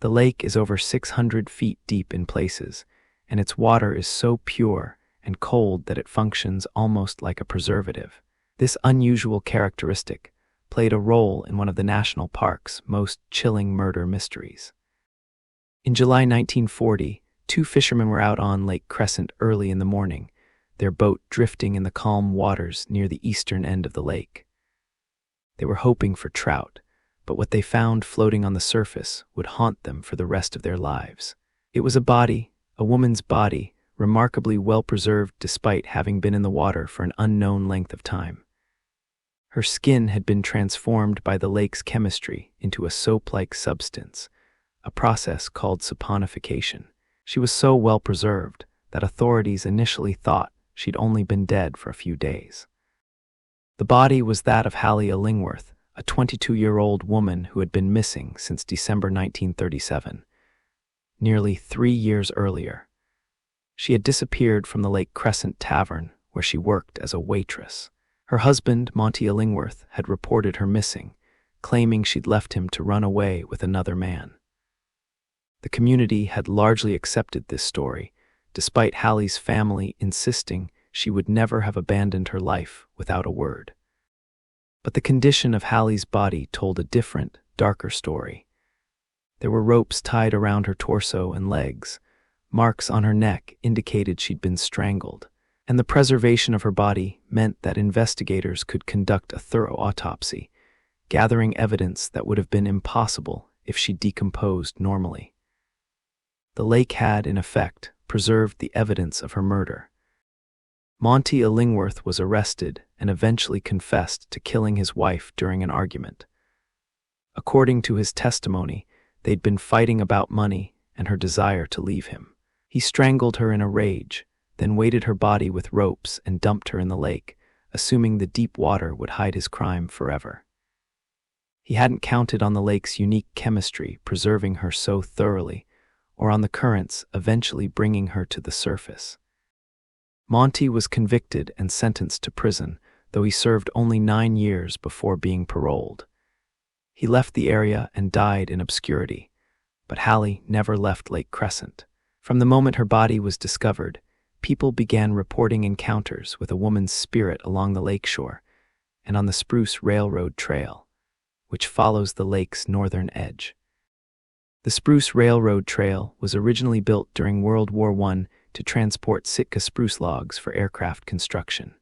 [SPEAKER 1] The lake is over 600 feet deep in places, and its water is so pure and cold that it functions almost like a preservative. This unusual characteristic played a role in one of the national park's most chilling murder mysteries. In July 1940, two fishermen were out on Lake Crescent early in the morning, their boat drifting in the calm waters near the eastern end of the lake. They were hoping for trout, but what they found floating on the surface would haunt them for the rest of their lives. It was a woman's body, remarkably well preserved despite having been in the water for an unknown length of time. Her skin had been transformed by the lake's chemistry into a soap-like substance, a process called saponification. She was so well preserved that authorities initially thought she'd only been dead for a few days. The body was that of Hallie Illingworth, a 22-year-old woman who had been missing since December 1937, nearly 3 years earlier. She had disappeared from the Lake Crescent Tavern, where she worked as a waitress. Her husband, Monty Illingworth, had reported her missing, claiming she'd left him to run away with another man. The community had largely accepted this story, despite Hallie's family insisting she would never have abandoned her life without a word. But the condition of Hallie's body told a different, darker story. There were ropes tied around her torso and legs. Marks on her neck indicated she'd been strangled, and the preservation of her body meant that investigators could conduct a thorough autopsy, gathering evidence that would have been impossible if she decomposed normally. The lake had, in effect, preserved the evidence of her murder. Monty Illingworth was arrested and eventually confessed to killing his wife during an argument. According to his testimony, they'd been fighting about money and her desire to leave him. He strangled her in a rage, then weighted her body with ropes and dumped her in the lake, assuming the deep water would hide his crime forever. He hadn't counted on the lake's unique chemistry preserving her so thoroughly, or on the currents eventually bringing her to the surface. Monty was convicted and sentenced to prison, though he served only 9 years before being paroled. He left the area and died in obscurity, but Hallie never left Lake Crescent. From the moment her body was discovered, people began reporting encounters with a woman's spirit along the lakeshore and on the Spruce Railroad Trail, which follows the lake's northern edge. The Spruce Railroad Trail was originally built during World War I to transport Sitka spruce logs for aircraft construction.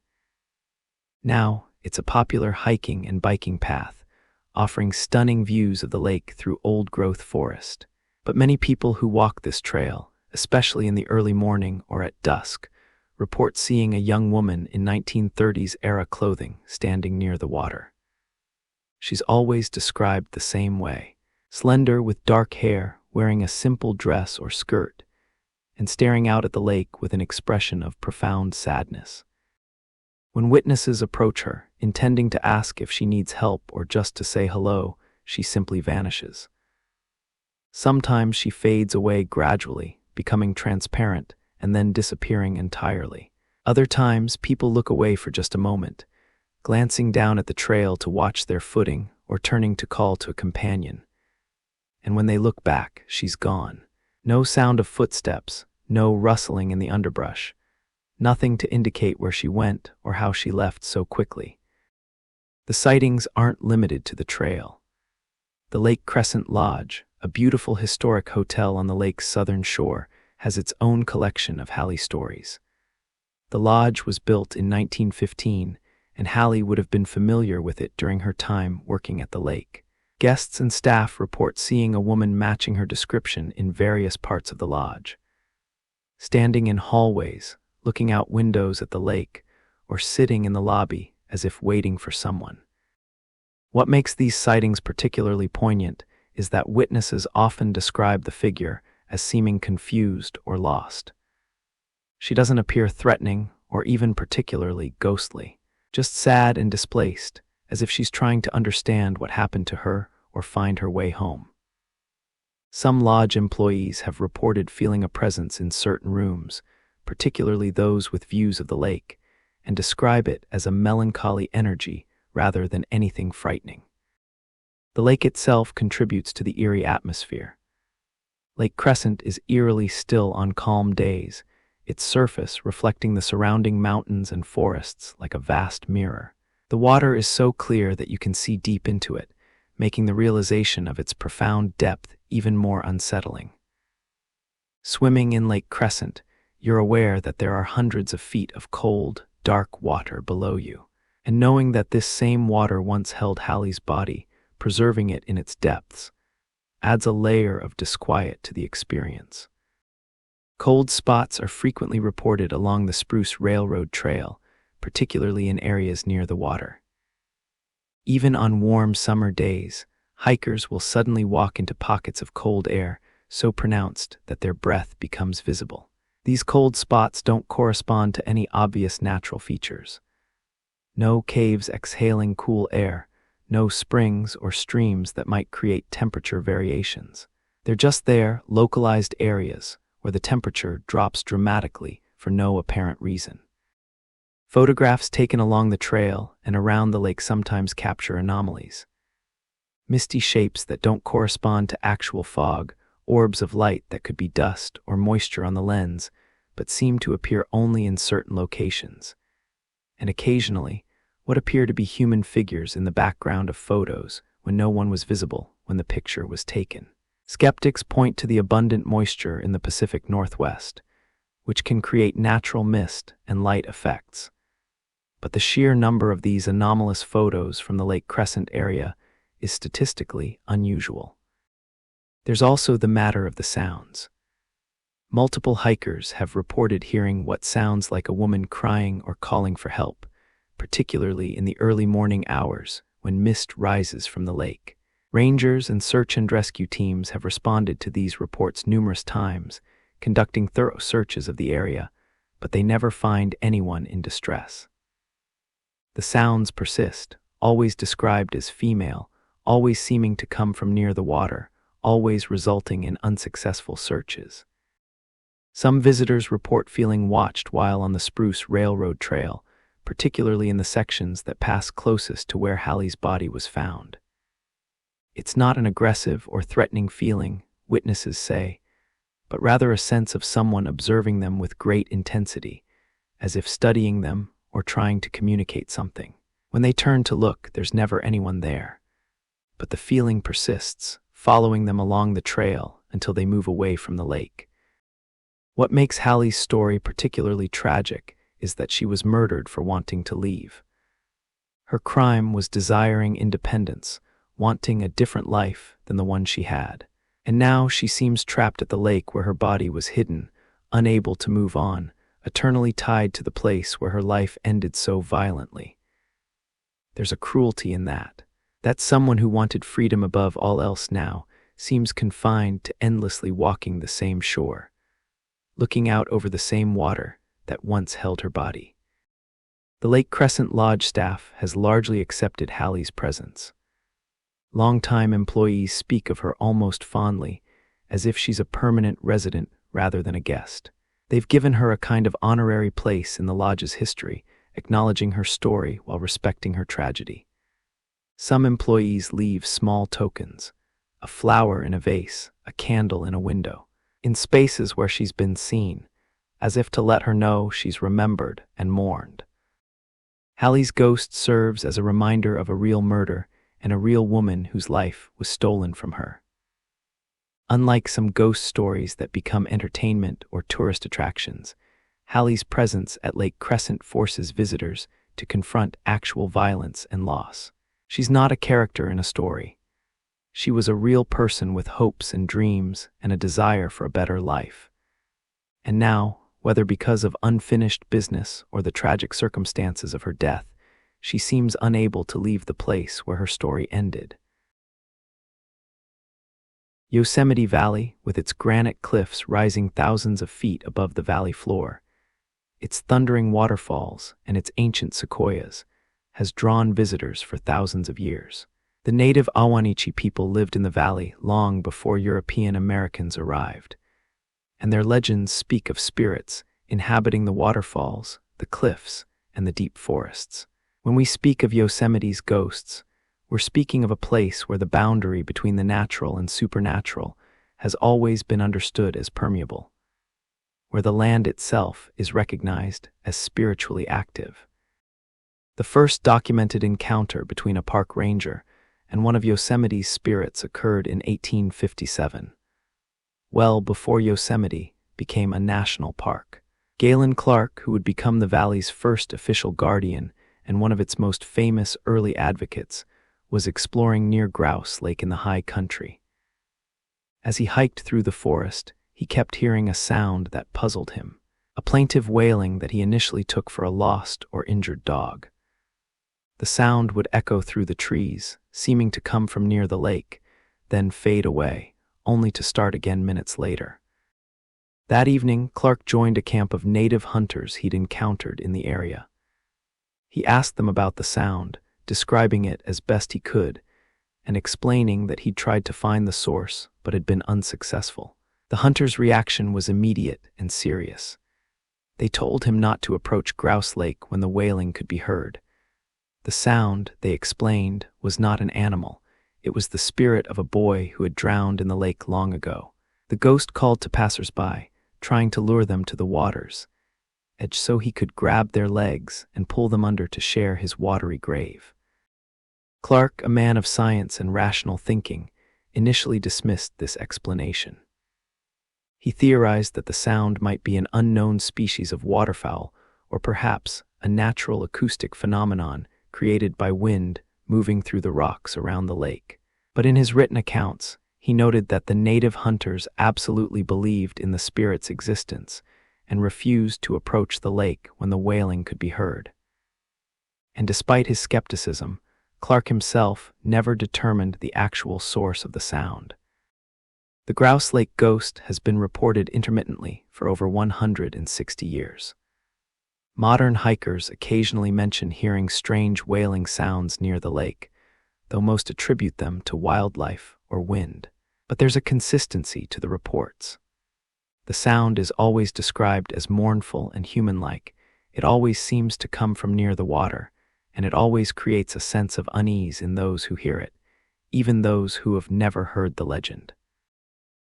[SPEAKER 1] Now, it's a popular hiking and biking path, offering stunning views of the lake through old-growth forest. But many people who walk this trail, especially in the early morning or at dusk, report seeing a young woman in 1930s-era clothing standing near the water. She's always described the same way, slender with dark hair, wearing a simple dress or skirt, and staring out at the lake with an expression of profound sadness. When witnesses approach her, intending to ask if she needs help or just to say hello, she simply vanishes. Sometimes she fades away gradually, becoming transparent and then disappearing entirely. Other times, people look away for just a moment, glancing down at the trail to watch their footing or turning to call to a companion. And when they look back, she's gone. No sound of footsteps, no rustling in the underbrush, nothing to indicate where she went or how she left so quickly. The sightings aren't limited to the trail. The Lake Crescent Lodge, a beautiful historic hotel on the lake's southern shore, has its own collection of Hallie stories. The lodge was built in 1915, and Hallie would have been familiar with it during her time working at the lake. Guests and staff report seeing a woman matching her description in various parts of the lodge. Standing in hallways, looking out windows at the lake, or sitting in the lobby as if waiting for someone. What makes these sightings particularly poignant is that witnesses often describe the figure as seeming confused or lost. She doesn't appear threatening or even particularly ghostly, just sad and displaced, as if she's trying to understand what happened to her or find her way home. Some lodge employees have reported feeling a presence in certain rooms, particularly those with views of the lake, and describe it as a melancholy energy rather than anything frightening. The lake itself contributes to the eerie atmosphere. Lake Crescent is eerily still on calm days, its surface reflecting the surrounding mountains and forests like a vast mirror. The water is so clear that you can see deep into it, making the realization of its profound depth even more unsettling. Swimming in Lake Crescent, you're aware that there are hundreds of feet of cold, dark water below you, and knowing that this same water once held Hallie's body, preserving it in its depths, adds a layer of disquiet to the experience. Cold spots are frequently reported along the Spruce Railroad Trail, particularly in areas near the water. Even on warm summer days, hikers will suddenly walk into pockets of cold air so pronounced that their breath becomes visible. These cold spots don't correspond to any obvious natural features. No caves exhaling cool air, no springs or streams that might create temperature variations. They're just there, localized areas where the temperature drops dramatically for no apparent reason. Photographs taken along the trail and around the lake sometimes capture anomalies. Misty shapes that don't correspond to actual fog, orbs of light that could be dust or moisture on the lens, but seem to appear only in certain locations. And occasionally, what appear to be human figures in the background of photos when no one was visible when the picture was taken. Skeptics point to the abundant moisture in the Pacific Northwest, which can create natural mist and light effects. But the sheer number of these anomalous photos from the Lake Crescent area is statistically unusual. There's also the matter of the sounds. Multiple hikers have reported hearing what sounds like a woman crying or calling for help, particularly in the early morning hours when mist rises from the lake. Rangers and search and rescue teams have responded to these reports numerous times, conducting thorough searches of the area, but they never find anyone in distress. The sounds persist, always described as female, always seeming to come from near the water, always resulting in unsuccessful searches. Some visitors report feeling watched while on the Spruce Railroad Trail, particularly in the sections that pass closest to where Hallie's body was found. It's not an aggressive or threatening feeling, witnesses say, but rather a sense of someone observing them with great intensity, as if studying them or trying to communicate something. When they turn to look, there's never anyone there. But the feeling persists, following them along the trail until they move away from the lake. What makes Hallie's story particularly tragic is that she was murdered for wanting to leave. Her crime was desiring independence, wanting a different life than the one she had. And now she seems trapped at the lake where her body was hidden, unable to move on, eternally tied to the place where her life ended so violently. There's a cruelty in that someone who wanted freedom above all else now seems confined to endlessly walking the same shore, looking out over the same water that once held her body. The Lake Crescent Lodge staff has largely accepted Hallie's presence. Longtime employees speak of her almost fondly, as if she's a permanent resident rather than a guest. They've given her a kind of honorary place in the lodge's history, acknowledging her story while respecting her tragedy. Some employees leave small tokens, a flower in a vase, a candle in a window, in spaces where she's been seen, as if to let her know she's remembered and mourned. Hallie's ghost serves as a reminder of a real murder and a real woman whose life was stolen from her. Unlike some ghost stories that become entertainment or tourist attractions, Hallie's presence at Lake Crescent forces visitors to confront actual violence and loss. She's not a character in a story. She was a real person with hopes and dreams and a desire for a better life. And now, whether because of unfinished business or the tragic circumstances of her death, she seems unable to leave the place where her story ended. Yosemite Valley, with its granite cliffs rising thousands of feet above the valley floor, its thundering waterfalls and its ancient sequoias, has drawn visitors for thousands of years. The native Ahwahnechee people lived in the valley long before European Americans arrived, and their legends speak of spirits inhabiting the waterfalls, the cliffs, and the deep forests. When we speak of Yosemite's ghosts, we're speaking of a place where the boundary between the natural and supernatural has always been understood as permeable, where the land itself is recognized as spiritually active. The first documented encounter between a park ranger and one of Yosemite's spirits occurred in 1857, well before Yosemite became a national park. Galen Clark, who would become the valley's first official guardian and one of its most famous early advocates, was exploring near Grouse Lake in the high country. As he hiked through the forest, he kept hearing a sound that puzzled him, a plaintive wailing that he initially took for a lost or injured dog. The sound would echo through the trees, seeming to come from near the lake, then fade away, only to start again minutes later. That evening, Clark joined a camp of native hunters he'd encountered in the area. He asked them about the sound, describing it as best he could, and explaining that he'd tried to find the source but had been unsuccessful. The hunter's reaction was immediate and serious. They told him not to approach Grouse Lake when the wailing could be heard. The sound, they explained, was not an animal. It was the spirit of a boy who had drowned in the lake long ago. The ghost called to passers-by, trying to lure them to the water's edge so he could grab their legs and pull them under to share his watery grave. Clark, a man of science and rational thinking, initially dismissed this explanation. He theorized that the sound might be an unknown species of waterfowl, or perhaps a natural acoustic phenomenon created by wind moving through the rocks around the lake. But in his written accounts, he noted that the native hunters absolutely believed in the spirit's existence and refused to approach the lake when the wailing could be heard. And despite his skepticism, Clark himself never determined the actual source of the sound. The Grouse Lake ghost has been reported intermittently for over 160 years. Modern hikers occasionally mention hearing strange wailing sounds near the lake, though most attribute them to wildlife or wind. But there's a consistency to the reports. The sound is always described as mournful and human-like. It always seems to come from near the water, and it always creates a sense of unease in those who hear it, even those who have never heard the legend.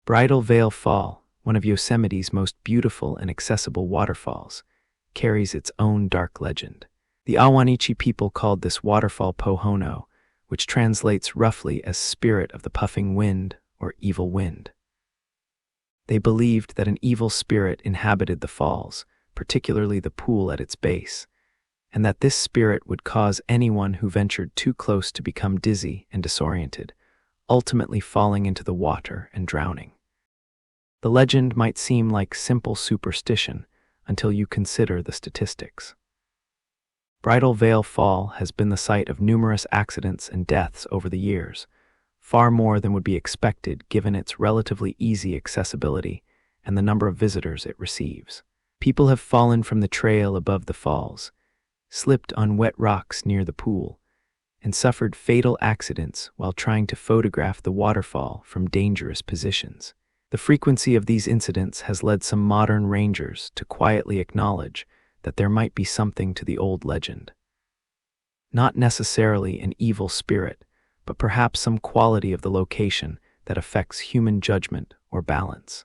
[SPEAKER 1] Bridal Veil Fall, one of Yosemite's most beautiful and accessible waterfalls, carries its own dark legend. The Ahwahnechee people called this waterfall Pohono, which translates roughly as spirit of the puffing wind or evil wind. They believed that an evil spirit inhabited the falls, particularly the pool at its base, and that this spirit would cause anyone who ventured too close to become dizzy and disoriented, ultimately falling into the water and drowning. The legend might seem like simple superstition until you consider the statistics. Bridal Veil Fall has been the site of numerous accidents and deaths over the years, far more than would be expected given its relatively easy accessibility and the number of visitors it receives. People have fallen from the trail above the falls, slipped on wet rocks near the pool, and suffered fatal accidents while trying to photograph the waterfall from dangerous positions. The frequency of these incidents has led some modern rangers to quietly acknowledge that there might be something to the old legend. Not necessarily an evil spirit, but perhaps some quality of the location that affects human judgment or balance.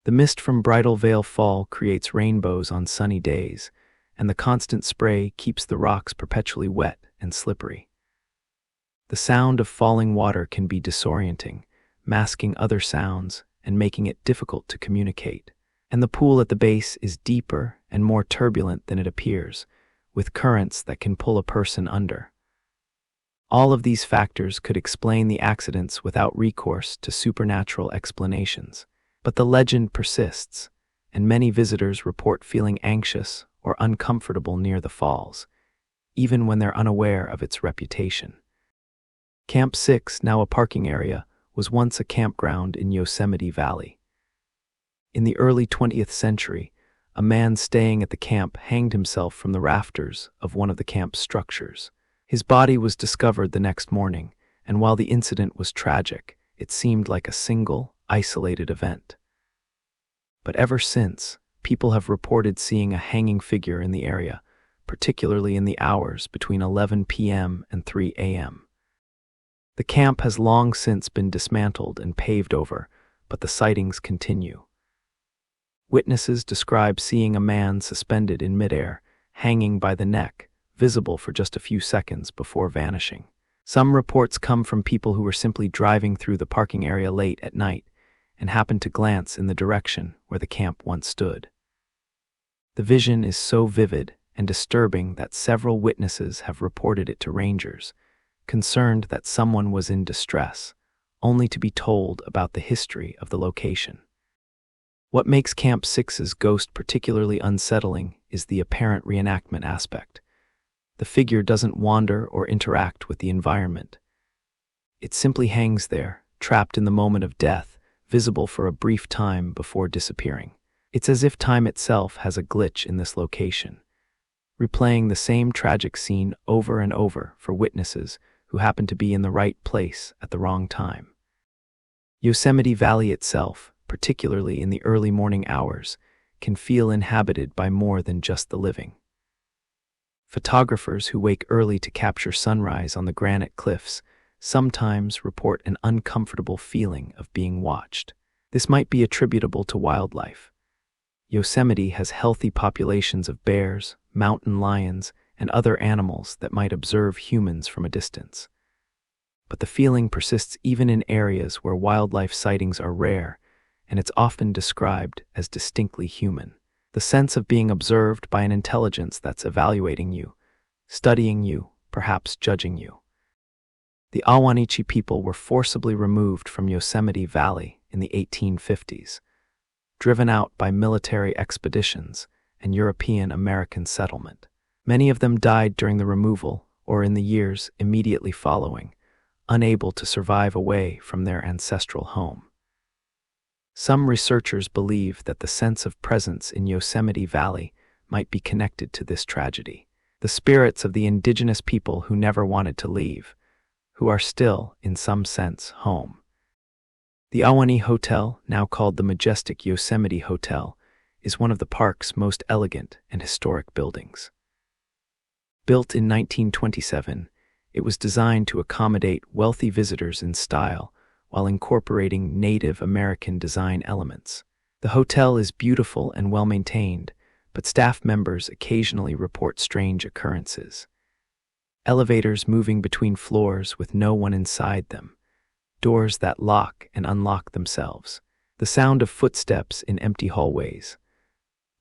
[SPEAKER 1] The mist from Bridal Veil Fall creates rainbows on sunny days, and the constant spray keeps the rocks perpetually wet and slippery. The sound of falling water can be disorienting, masking other sounds and making it difficult to communicate. And the pool at the base is deeper and more turbulent than it appears, with currents that can pull a person under. All of these factors could explain the accidents without recourse to supernatural explanations. But the legend persists, and many visitors report feeling anxious or uncomfortable near the falls, even when they're unaware of its reputation. Camp 6, now a parking area, was once a campground in Yosemite Valley. In the early 20th century, a man staying at the camp hanged himself from the rafters of one of the camp's structures. His body was discovered the next morning, and while the incident was tragic, it seemed like a single, isolated event. But ever since, people have reported seeing a hanging figure in the area, particularly in the hours between 11 p.m. and 3 a.m. The camp has long since been dismantled and paved over, but the sightings continue. Witnesses describe seeing a man suspended in midair, hanging by the neck, visible for just a few seconds before vanishing. Some reports come from people who were simply driving through the parking area late at night and happened to glance in the direction where the camp once stood. The vision is so vivid and disturbing that several witnesses have reported it to rangers, concerned that someone was in distress, only to be told about the history of the location. What makes Camp 6's ghost particularly unsettling is the apparent reenactment aspect. The figure doesn't wander or interact with the environment. It simply hangs there, trapped in the moment of death, visible for a brief time before disappearing. It's as if time itself has a glitch in this location, replaying the same tragic scene over and over for witnesses who happen to be in the right place at the wrong time. Yosemite Valley itself, particularly in the early morning hours, can feel inhabited by more than just the living. Photographers who wake early to capture sunrise on the granite cliffs sometimes report an uncomfortable feeling of being watched. This might be attributable to wildlife. Yosemite has healthy populations of bears, mountain lions, and other animals that might observe humans from a distance. But the feeling persists even in areas where wildlife sightings are rare, and it's often described as distinctly human. The sense of being observed by an intelligence that's evaluating you, studying you, perhaps judging you. The Awanichi people were forcibly removed from Yosemite Valley in the 1850s, driven out by military expeditions and European-American settlement. Many of them died during the removal or in the years immediately following, unable to survive away from their ancestral home. Some researchers believe that the sense of presence in Yosemite Valley might be connected to this tragedy. The spirits of the indigenous people who never wanted to leave, who are still, in some sense, home. The Awani Hotel, now called the Majestic Yosemite Hotel, is one of the park's most elegant and historic buildings. Built in 1927, it was designed to accommodate wealthy visitors in style while incorporating Native American design elements. The hotel is beautiful and well-maintained, but staff members occasionally report strange occurrences. Elevators moving between floors with no one inside them, doors that lock and unlock themselves, the sound of footsteps in empty hallways,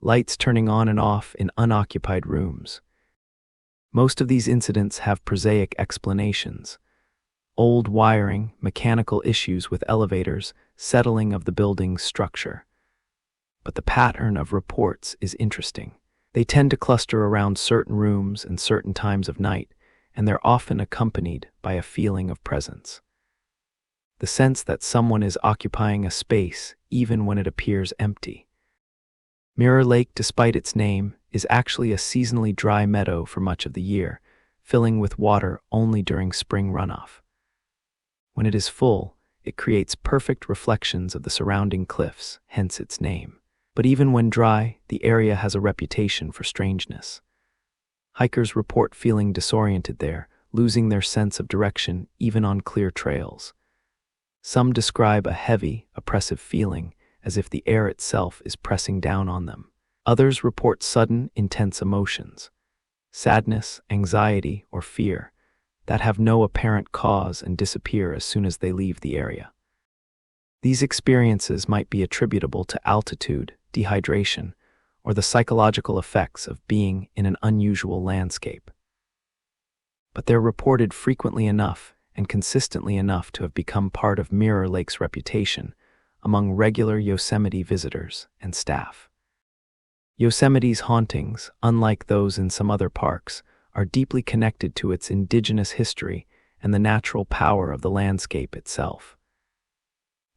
[SPEAKER 1] lights turning on and off in unoccupied rooms. Most of these incidents have prosaic explanations: old wiring, mechanical issues with elevators, settling of the building's structure. But the pattern of reports is interesting. They tend to cluster around certain rooms and certain times of night, and they're often accompanied by a feeling of presence. The sense that someone is occupying a space even when it appears empty. Mirror Lake, despite its name, is actually a seasonally dry meadow for much of the year, filling with water only during spring runoff. When it is full, it creates perfect reflections of the surrounding cliffs, hence its name. But even when dry, the area has a reputation for strangeness. Hikers report feeling disoriented there, losing their sense of direction even on clear trails. Some describe a heavy, oppressive feeling, as if the air itself is pressing down on them. Others report sudden, intense emotions, sadness, anxiety, or fear, that have no apparent cause and disappear as soon as they leave the area. These experiences might be attributable to altitude, dehydration, or the psychological effects of being in an unusual landscape. But they're reported frequently enough and consistently enough to have become part of Mirror Lake's reputation among regular Yosemite visitors and staff. Yosemite's hauntings, unlike those in some other parks, are deeply connected to its indigenous history and the natural power of the landscape itself.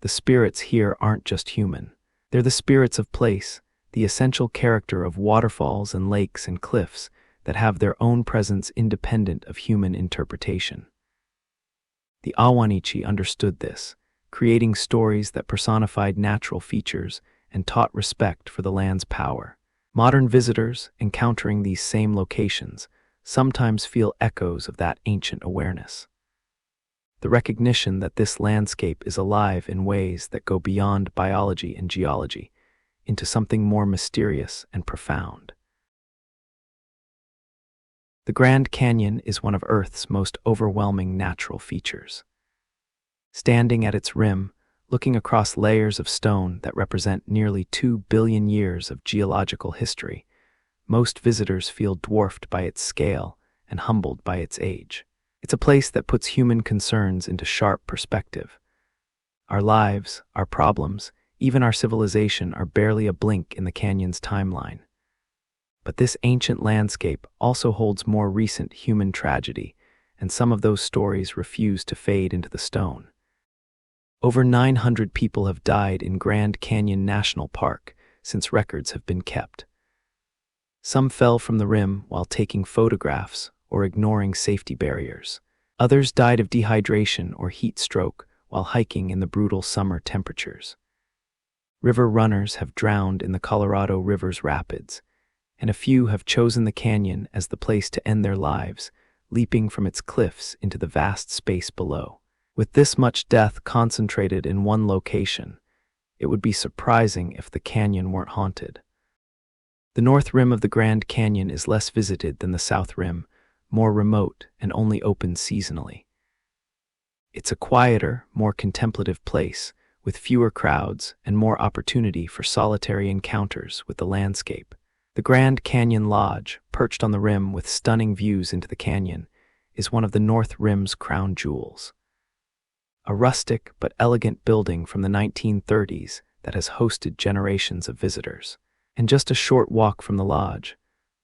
[SPEAKER 1] The spirits here aren't just human. They're the spirits of place, the essential character of waterfalls and lakes and cliffs that have their own presence independent of human interpretation. The Awanichi understood this, creating stories that personified natural features and taught respect for the land's power. Modern visitors, encountering these same locations, sometimes feel echoes of that ancient awareness. The recognition that this landscape is alive in ways that go beyond biology and geology, into something more mysterious and profound. The Grand Canyon is one of Earth's most overwhelming natural features. Standing at its rim, looking across layers of stone that represent nearly 2 billion years of geological history, most visitors feel dwarfed by its scale and humbled by its age. It's a place that puts human concerns into sharp perspective. Our lives, our problems, even our civilization are barely a blink in the canyon's timeline. But this ancient landscape also holds more recent human tragedy, and some of those stories refuse to fade into the stone. Over 900 people have died in Grand Canyon National Park since records have been kept. Some fell from the rim while taking photographs or ignoring safety barriers. Others died of dehydration or heat stroke while hiking in the brutal summer temperatures. River runners have drowned in the Colorado River's rapids, and a few have chosen the canyon as the place to end their lives, leaping from its cliffs into the vast space below. With this much death concentrated in one location, it would be surprising if the canyon weren't haunted. The north rim of the Grand Canyon is less visited than the south rim, more remote and only open seasonally. It's a quieter, more contemplative place, with fewer crowds and more opportunity for solitary encounters with the landscape. The Grand Canyon Lodge, perched on the rim with stunning views into the canyon, is one of the North Rim's crown jewels. A rustic but elegant building from the 1930s that has hosted generations of visitors. And just a short walk from the lodge,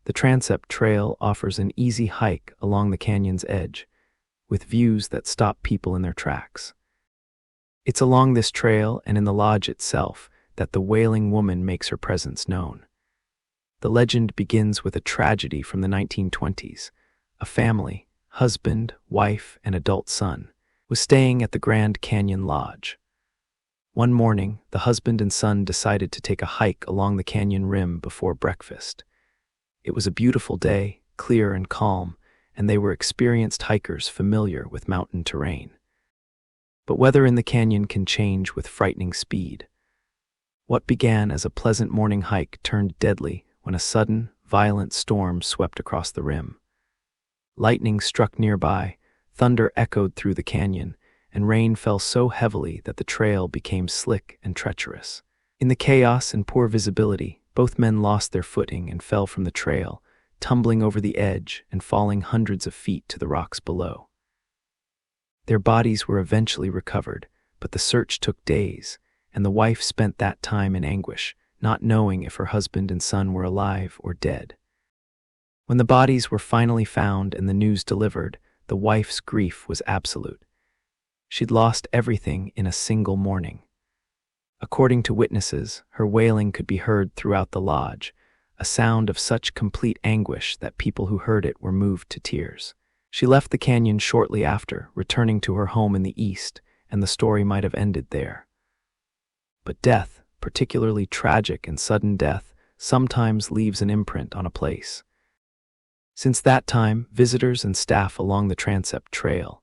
[SPEAKER 1] the Transept Trail offers an easy hike along the canyon's edge, with views that stop people in their tracks. It's along this trail and in the lodge itself that the Wailing woman makes her presence known. The legend begins with a tragedy from the 1920s. A family, husband, wife, and adult son, was staying at the Grand Canyon Lodge. One morning, the husband and son decided to take a hike along the canyon rim before breakfast. It was a beautiful day, clear and calm, and they were experienced hikers familiar with mountain terrain. But weather in the canyon can change with frightening speed. What began as a pleasant morning hike turned deadly when a sudden, violent storm swept across the rim. Lightning struck nearby, thunder echoed through the canyon, and rain fell so heavily that the trail became slick and treacherous. In the chaos and poor visibility, both men lost their footing and fell from the trail, tumbling over the edge and falling hundreds of feet to the rocks below. Their bodies were eventually recovered, but the search took days, and the wife spent that time in anguish, not knowing if her husband and son were alive or dead. When the bodies were finally found and the news delivered, the wife's grief was absolute. She'd lost everything in a single morning. According to witnesses, her wailing could be heard throughout the lodge, a sound of such complete anguish that people who heard it were moved to tears. She left the canyon shortly after, returning to her home in the east, and the story might have ended there. But death, particularly tragic and sudden death, sometimes leaves an imprint on a place. Since that time, visitors and staff along the Transept Trail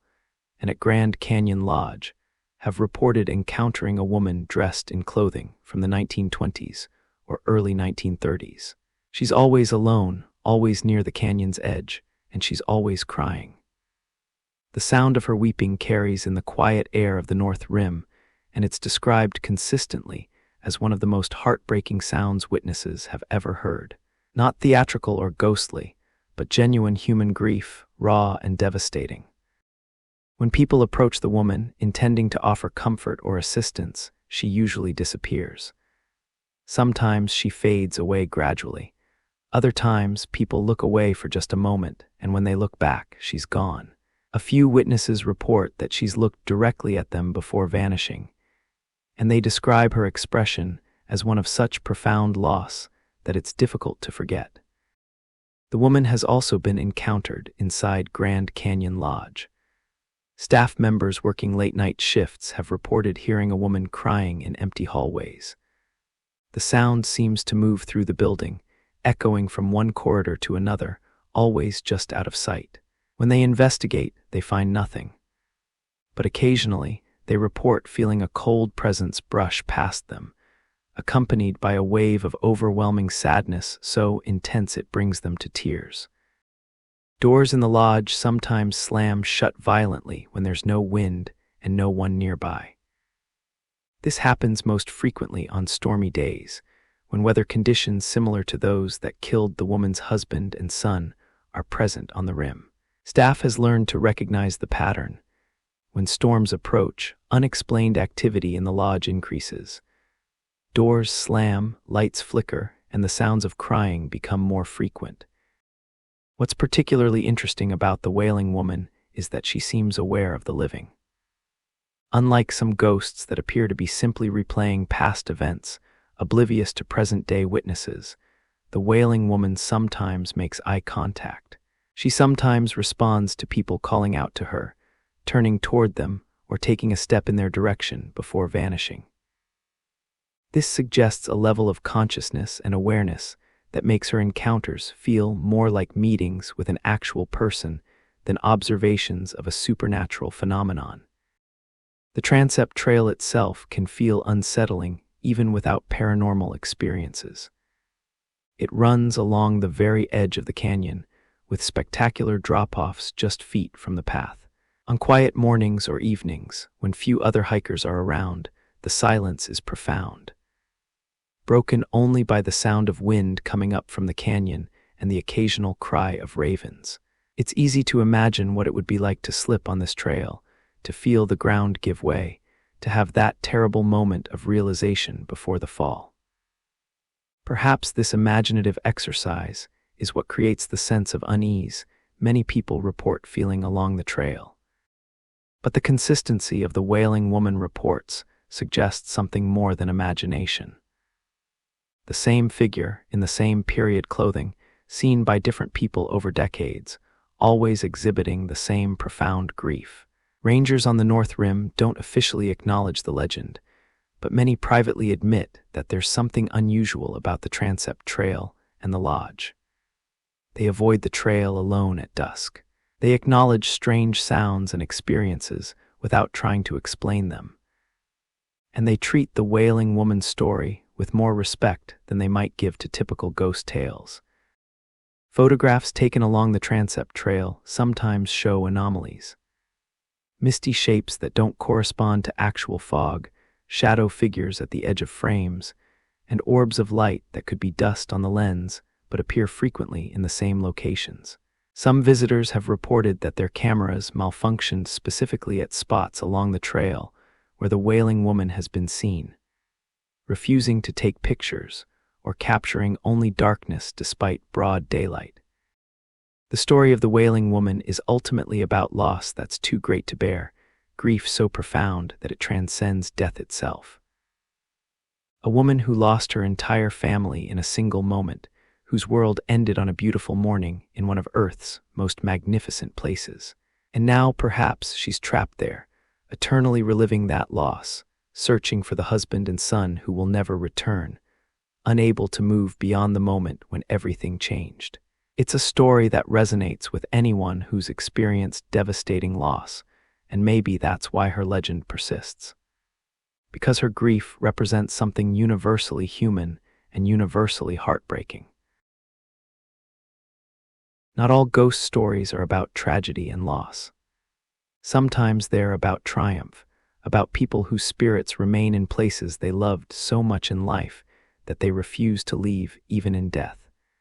[SPEAKER 1] and at Grand Canyon Lodge have reported encountering a woman dressed in clothing from the 1920s or early 1930s. She's always alone, always near the canyon's edge, and she's always crying. The sound of her weeping carries in the quiet air of the North Rim, and it's described consistently as one of the most heartbreaking sounds witnesses have ever heard. Not theatrical or ghostly, but genuine human grief, raw and devastating. When people approach the woman, intending to offer comfort or assistance, she usually disappears. Sometimes she fades away gradually. Other times, people look away for just a moment, and when they look back, she's gone. A few witnesses report that she's looked directly at them before vanishing, and they describe her expression as one of such profound loss that it's difficult to forget. The woman has also been encountered inside Grand Canyon Lodge. Staff members working late-night shifts have reported hearing a woman crying in empty hallways. The sound seems to move through the building, echoing from one corridor to another, always just out of sight. When they investigate, they find nothing. But occasionally, they report feeling a cold presence brush past them, accompanied by a wave of overwhelming sadness so intense it brings them to tears. Doors in the lodge sometimes slam shut violently when there's no wind and no one nearby. This happens most frequently on stormy days, when weather conditions similar to those that killed the woman's husband and son are present on the rim. Staff has learned to recognize the pattern. When storms approach, unexplained activity in the lodge increases. Doors slam, lights flicker, and the sounds of crying become more frequent. What's particularly interesting about the Wailing woman is that she seems aware of the living. Unlike some ghosts that appear to be simply replaying past events, oblivious to present-day witnesses, the Wailing woman sometimes makes eye contact. She sometimes responds to people calling out to her, turning toward them or taking a step in their direction before vanishing. This suggests a level of consciousness and awareness that makes her encounters feel more like meetings with an actual person than observations of a supernatural phenomenon. The Transept Trail itself can feel unsettling even without paranormal experiences. It runs along the very edge of the canyon, with spectacular drop-offs just feet from the path. On quiet mornings or evenings, when few other hikers are around, the silence is profound, broken only by the sound of wind coming up from the canyon and the occasional cry of ravens. It's easy to imagine what it would be like to slip on this trail, to feel the ground give way, to have that terrible moment of realization before the fall. Perhaps this imaginative exercise is what creates the sense of unease many people report feeling along the trail. But the consistency of the Wailing woman reports suggests something more than imagination. The same figure, in the same period clothing, seen by different people over decades, always exhibiting the same profound grief. Rangers on the North Rim don't officially acknowledge the legend, but many privately admit that there's something unusual about the Transept Trail and the lodge. They avoid the trail alone at dusk. They acknowledge strange sounds and experiences without trying to explain them. And they treat the Wailing woman's story with more respect than they might give to typical ghost tales. Photographs taken along the Transept Trail sometimes show anomalies. Misty shapes that don't correspond to actual fog, shadow figures at the edge of frames, and orbs of light that could be dust on the lens but appear frequently in the same locations. Some visitors have reported that their cameras malfunctioned specifically at spots along the trail where the Wailing woman has been seen, refusing to take pictures or capturing only darkness despite broad daylight. The story of the Wailing woman is ultimately about loss that's too great to bear, grief so profound that it transcends death itself. A woman who lost her entire family in a single moment, whose world ended on a beautiful morning in one of Earth's most magnificent places. And now, perhaps, she's trapped there, eternally reliving that loss, searching for the husband and son who will never return, unable to move beyond the moment when everything changed. It's a story that resonates with anyone who's experienced devastating loss, and maybe that's why her legend persists. Because her grief represents something universally human and universally heartbreaking. Not all ghost stories are about tragedy and loss. Sometimes they're about triumph, about people whose spirits remain in places they loved so much in life that they refuse to leave even in death.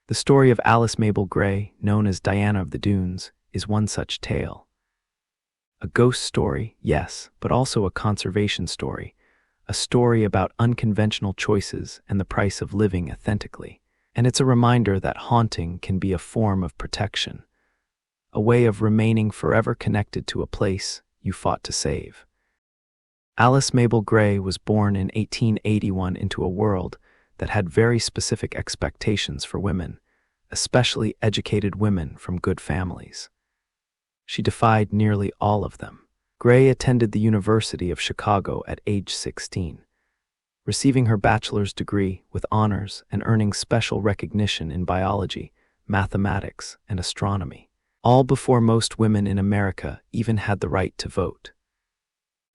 [SPEAKER 1] The story of Alice Mabel Grey, known as Diana of the Dunes, is one such tale. A ghost story, yes, but also a conservation story, a story about unconventional choices and the price of living authentically. And it's a reminder that haunting can be a form of protection, a way of remaining forever connected to a place you fought to save. Alice Mabel Grey was born in 1881 into a world that had very specific expectations for women, especially educated women from good families. She defied nearly all of them. Grey attended the University of Chicago at age 16. Receiving her bachelor's degree with honors and earning special recognition in biology, mathematics, and astronomy, all before most women in America even had the right to vote.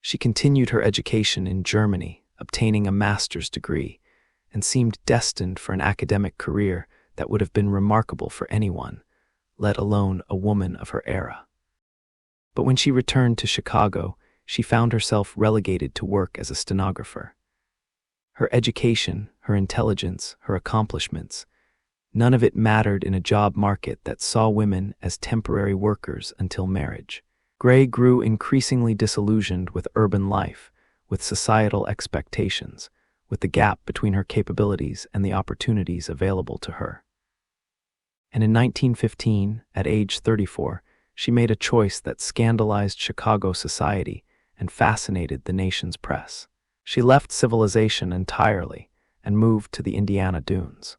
[SPEAKER 1] She continued her education in Germany, obtaining a master's degree, and seemed destined for an academic career that would have been remarkable for anyone, let alone a woman of her era. But when she returned to Chicago, she found herself relegated to work as a stenographer. Her education, her intelligence, her accomplishments, none of it mattered in a job market that saw women as temporary workers until marriage. Grey grew increasingly disillusioned with urban life, with societal expectations, with the gap between her capabilities and the opportunities available to her. And in 1915, at age 34, she made a choice that scandalized Chicago society and fascinated the nation's press. She left civilization entirely and moved to the Indiana dunes.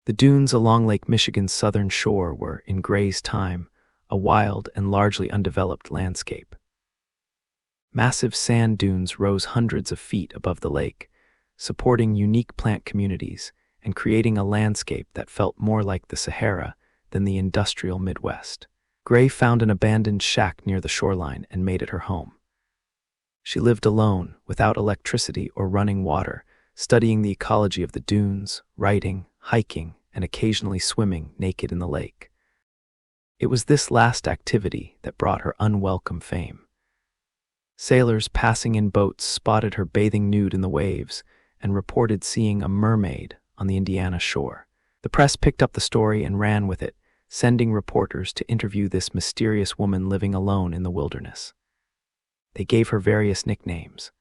[SPEAKER 1] The dunes along Lake Michigan's southern shore were, in Grey's time, a wild and largely undeveloped landscape. Massive sand dunes rose hundreds of feet above the lake, supporting unique plant communities and creating a landscape that felt more like the Sahara than the industrial Midwest. Grey found an abandoned shack near the shoreline and made it her home. She lived alone, without electricity or running water, studying the ecology of the dunes, writing, hiking, and occasionally swimming naked in the lake. It was this last activity that brought her unwelcome fame. Sailors passing in boats spotted her bathing nude in the waves and reported seeing a mermaid on the Indiana shore. The press picked up the story and ran with it, sending reporters to interview this mysterious woman living alone in the wilderness. They gave her various nicknames: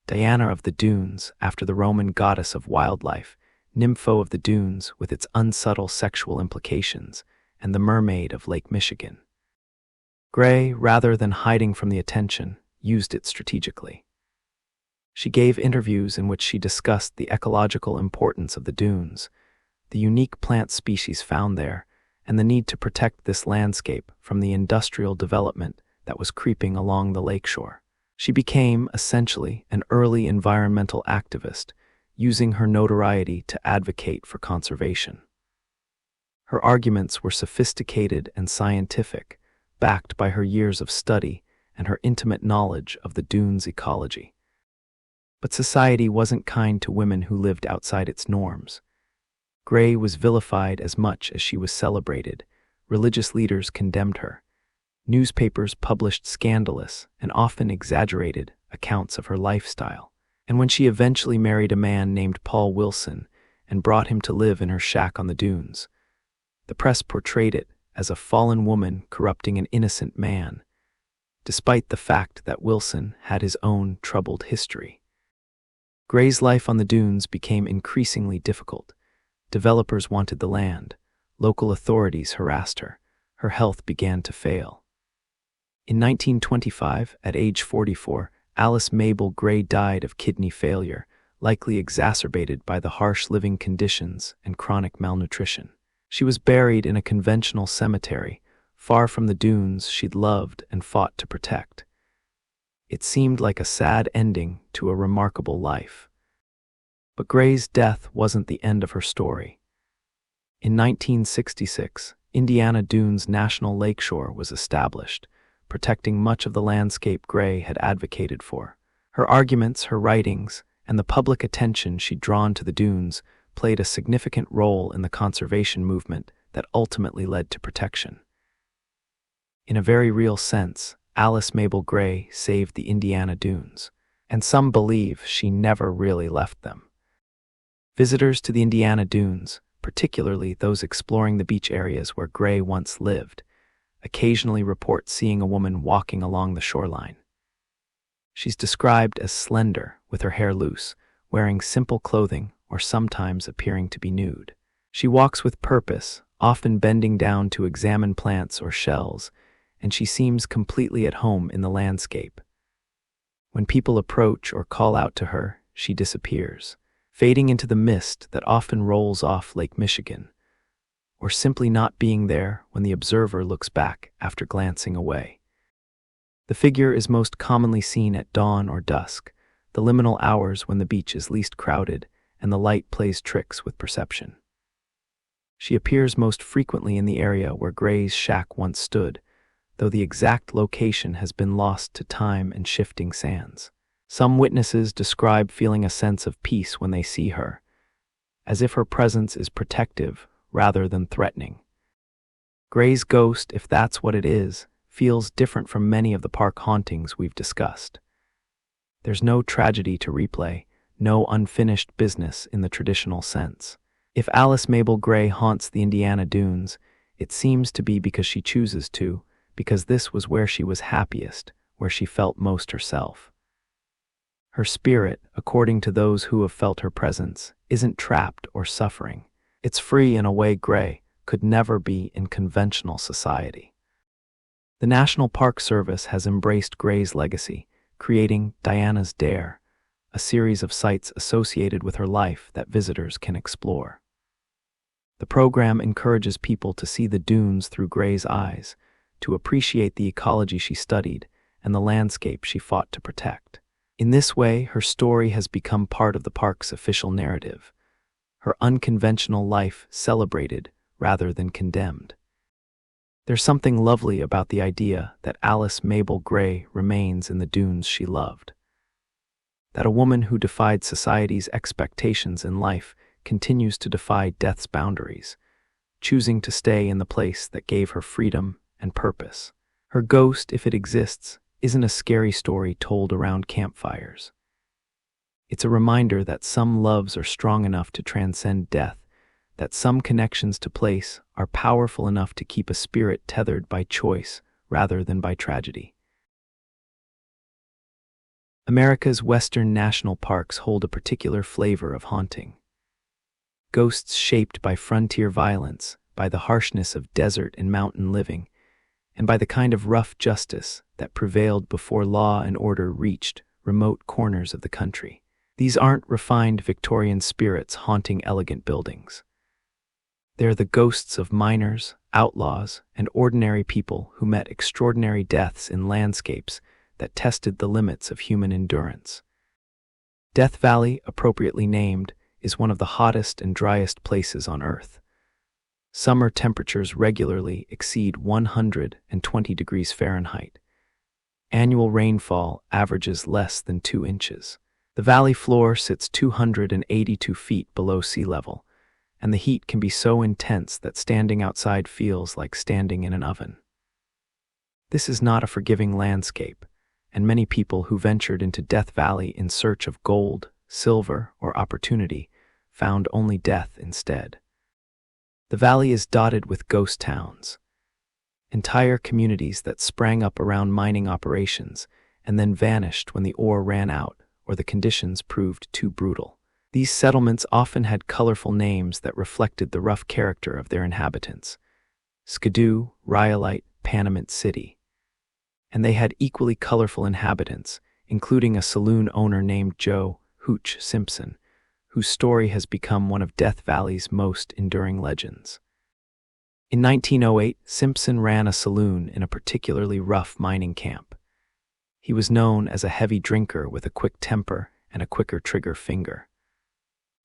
[SPEAKER 1] Diana of the Dunes, after the Roman goddess of wildlife, Nympho of the Dunes with its unsubtle sexual implications, and the Mermaid of Lake Michigan. Grey, rather than hiding from the attention, used it strategically. She gave interviews in which she discussed the ecological importance of the dunes, the unique plant species found there, and the need to protect this landscape from the industrial development that was creeping along the lakeshore. She became, essentially, an early environmental activist, using her notoriety to advocate for conservation. Her arguments were sophisticated and scientific, backed by her years of study and her intimate knowledge of the dunes' ecology. But society wasn't kind to women who lived outside its norms. Grey was vilified as much as she was celebrated. Religious leaders condemned her. Newspapers published scandalous and often exaggerated accounts of her lifestyle. And when she eventually married a man named Paul Wilson and brought him to live in her shack on the dunes, the press portrayed it as a fallen woman corrupting an innocent man, despite the fact that Wilson had his own troubled history. Grey's life on the dunes became increasingly difficult. Developers wanted the land. Local authorities harassed her. Her health began to fail. In 1925, at age 44, Alice Mabel Grey died of kidney failure, likely exacerbated by the harsh living conditions and chronic malnutrition. She was buried in a conventional cemetery, far from the dunes she'd loved and fought to protect. It seemed like a sad ending to a remarkable life. But Gray's death wasn't the end of her story. In 1966, Indiana Dunes National Lakeshore was established, protecting much of the landscape Gray had advocated for. Her arguments, her writings, and the public attention she'd drawn to the dunes played a significant role in the conservation movement that ultimately led to protection. In a very real sense, Alice Mabel Gray saved the Indiana Dunes, and some believe she never really left them. Visitors to the Indiana Dunes, particularly those exploring the beach areas where Gray once lived, occasionally report seeing a woman walking along the shoreline. She's described as slender, with her hair loose, wearing simple clothing or sometimes appearing to be nude. She walks with purpose, often bending down to examine plants or shells, and she seems completely at home in the landscape. When people approach or call out to her, she disappears, fading into the mist that often rolls off Lake Michigan, or simply not being there when the observer looks back after glancing away. The figure is most commonly seen at dawn or dusk, the liminal hours when the beach is least crowded and the light plays tricks with perception. She appears most frequently in the area where Gray's shack once stood, though the exact location has been lost to time and shifting sands. Some witnesses describe feeling a sense of peace when they see her, as if her presence is protective rather than threatening. Gray's ghost, if that's what it is, feels different from many of the park hauntings we've discussed. There's no tragedy to replay, no unfinished business in the traditional sense. If Alice Mabel Gray haunts the Indiana Dunes, it seems to be because she chooses to, because this was where she was happiest, where she felt most herself. Her spirit, according to those who have felt her presence, isn't trapped or suffering. It's free in a way Gray could never be in conventional society. The National Park Service has embraced Gray's legacy, creating Diana's Dare, a series of sites associated with her life that visitors can explore. The program encourages people to see the dunes through Gray's eyes, to appreciate the ecology she studied and the landscape she fought to protect. In this way, her story has become part of the park's official narrative, her unconventional life celebrated rather than condemned. There's something lovely about the idea that Alice Mabel Gray remains in the dunes she loved. That a woman who defied society's expectations in life continues to defy death's boundaries, choosing to stay in the place that gave her freedom and purpose. Her ghost, if it exists, isn't a scary story told around campfires. It's a reminder that some loves are strong enough to transcend death, that some connections to place are powerful enough to keep a spirit tethered by choice rather than by tragedy. America's western national parks hold a particular flavor of haunting. Ghosts shaped by frontier violence, by the harshness of desert and mountain living, and by the kind of rough justice that prevailed before law and order reached remote corners of the country. These aren't refined Victorian spirits haunting elegant buildings. They're the ghosts of miners, outlaws, and ordinary people who met extraordinary deaths in landscapes that tested the limits of human endurance. Death Valley, appropriately named, is one of the hottest and driest places on Earth. Summer temperatures regularly exceed 120 degrees Fahrenheit. Annual rainfall averages less than 2 inches. The valley floor sits 282 feet below sea level, and the heat can be so intense that standing outside feels like standing in an oven. This is not a forgiving landscape, and many people who ventured into Death Valley in search of gold, silver, or opportunity found only death instead. The valley is dotted with ghost towns, entire communities that sprang up around mining operations and then vanished when the ore ran out or the conditions proved too brutal. These settlements often had colorful names that reflected the rough character of their inhabitants: Skidoo, Rhyolite, Panamint City. And they had equally colorful inhabitants, including a saloon owner named Joe, Hooch Simpson, whose story has become one of Death Valley's most enduring legends. In 1908, Simpson ran a saloon in a particularly rough mining camp. He was known as a heavy drinker with a quick temper and a quicker trigger finger.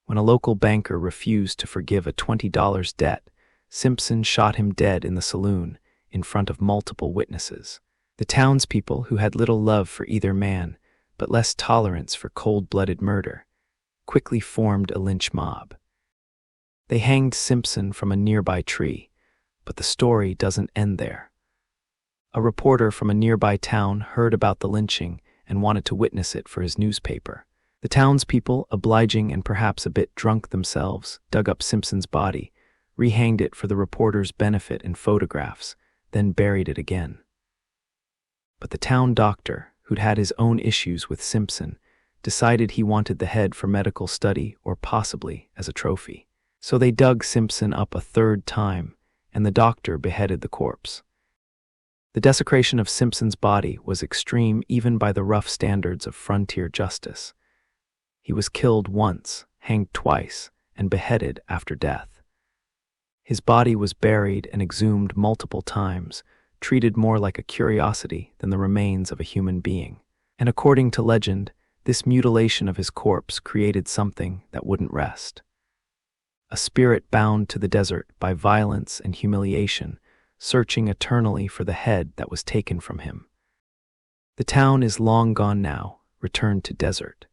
[SPEAKER 1] When a local banker refused to forgive a $20 debt, Simpson shot him dead in the saloon in front of multiple witnesses. The townspeople, who had little love for either man but less tolerance for cold-blooded murder, quickly formed a lynch mob. They hanged Simpson from a nearby tree, but the story doesn't end there. A reporter from a nearby town heard about the lynching and wanted to witness it for his newspaper. The townspeople, obliging and perhaps a bit drunk themselves, dug up Simpson's body, rehanged it for the reporter's benefit in photographs, then buried it again. But the town doctor, who'd had his own issues with Simpson, decided he wanted the head for medical study or possibly as a trophy. So they dug Simpson up a third time, and the doctor beheaded the corpse. The desecration of Simpson's body was extreme even by the rough standards of frontier justice. He was killed once, hanged twice, and beheaded after death. His body was buried and exhumed multiple times, treated more like a curiosity than the remains of a human being. And according to legend, this mutilation of his corpse created something that wouldn't rest. A spirit bound to the desert by violence and humiliation, searching eternally for the head that was taken from him. The town is long gone now, returned to desert.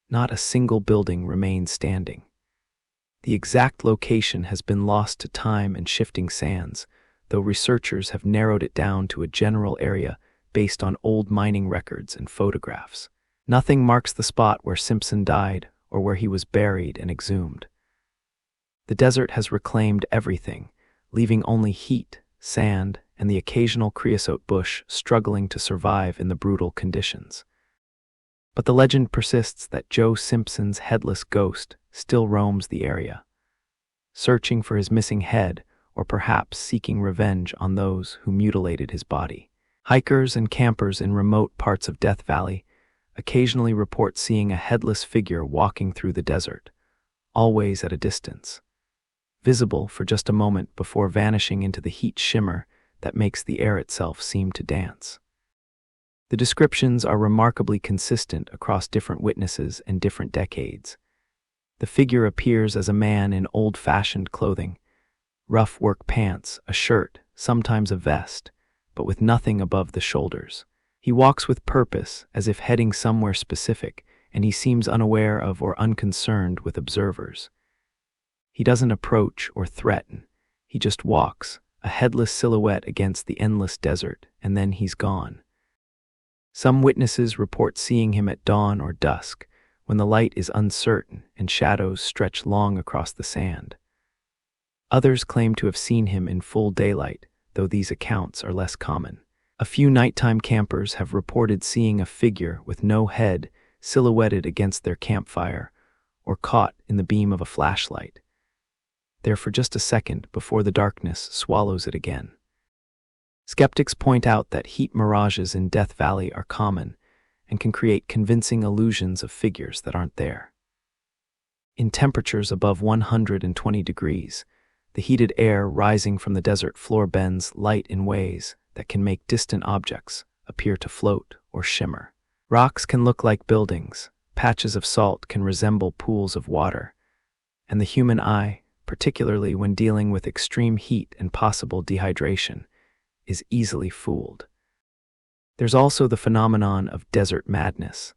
[SPEAKER 1] Not a single building remains standing. The exact location has been lost to time and shifting sands, though researchers have narrowed it down to a general area based on old mining records and photographs. Nothing marks the spot where Simpson died or where he was buried and exhumed. The desert has reclaimed everything, leaving only heat, sand, and the occasional creosote bush struggling to survive in the brutal conditions. But the legend persists that Joe Simpson's headless ghost still roams the area, searching for his missing head or perhaps seeking revenge on those who mutilated his body. Hikers and campers in remote parts of Death Valley occasionally report seeing a headless figure walking through the desert, always at a distance, visible for just a moment before vanishing into the heat shimmer that makes the air itself seem to dance. The descriptions are remarkably consistent across different witnesses and different decades. The figure appears as a man in old-fashioned clothing, rough work pants, a shirt, sometimes a vest, but with nothing above the shoulders. He walks with purpose, as if heading somewhere specific, and he seems unaware of or unconcerned with observers. He doesn't approach or threaten. He just walks, a headless silhouette against the endless desert, and then he's gone. Some witnesses report seeing him at dawn or dusk, when the light is uncertain and shadows stretch long across the sand. Others claim to have seen him in full daylight, though these accounts are less common. A few nighttime campers have reported seeing a figure with no head silhouetted against their campfire or caught in the beam of a flashlight, there for just a second before the darkness swallows it again. Skeptics point out that heat mirages in Death Valley are common and can create convincing illusions of figures that aren't there. In temperatures above 120 degrees, the heated air rising from the desert floor bends light in ways that can make distant objects appear to float or shimmer. Rocks can look like buildings, patches of salt can resemble pools of water, and the human eye, particularly when dealing with extreme heat and possible dehydration, is easily fooled. There's also the phenomenon of desert madness,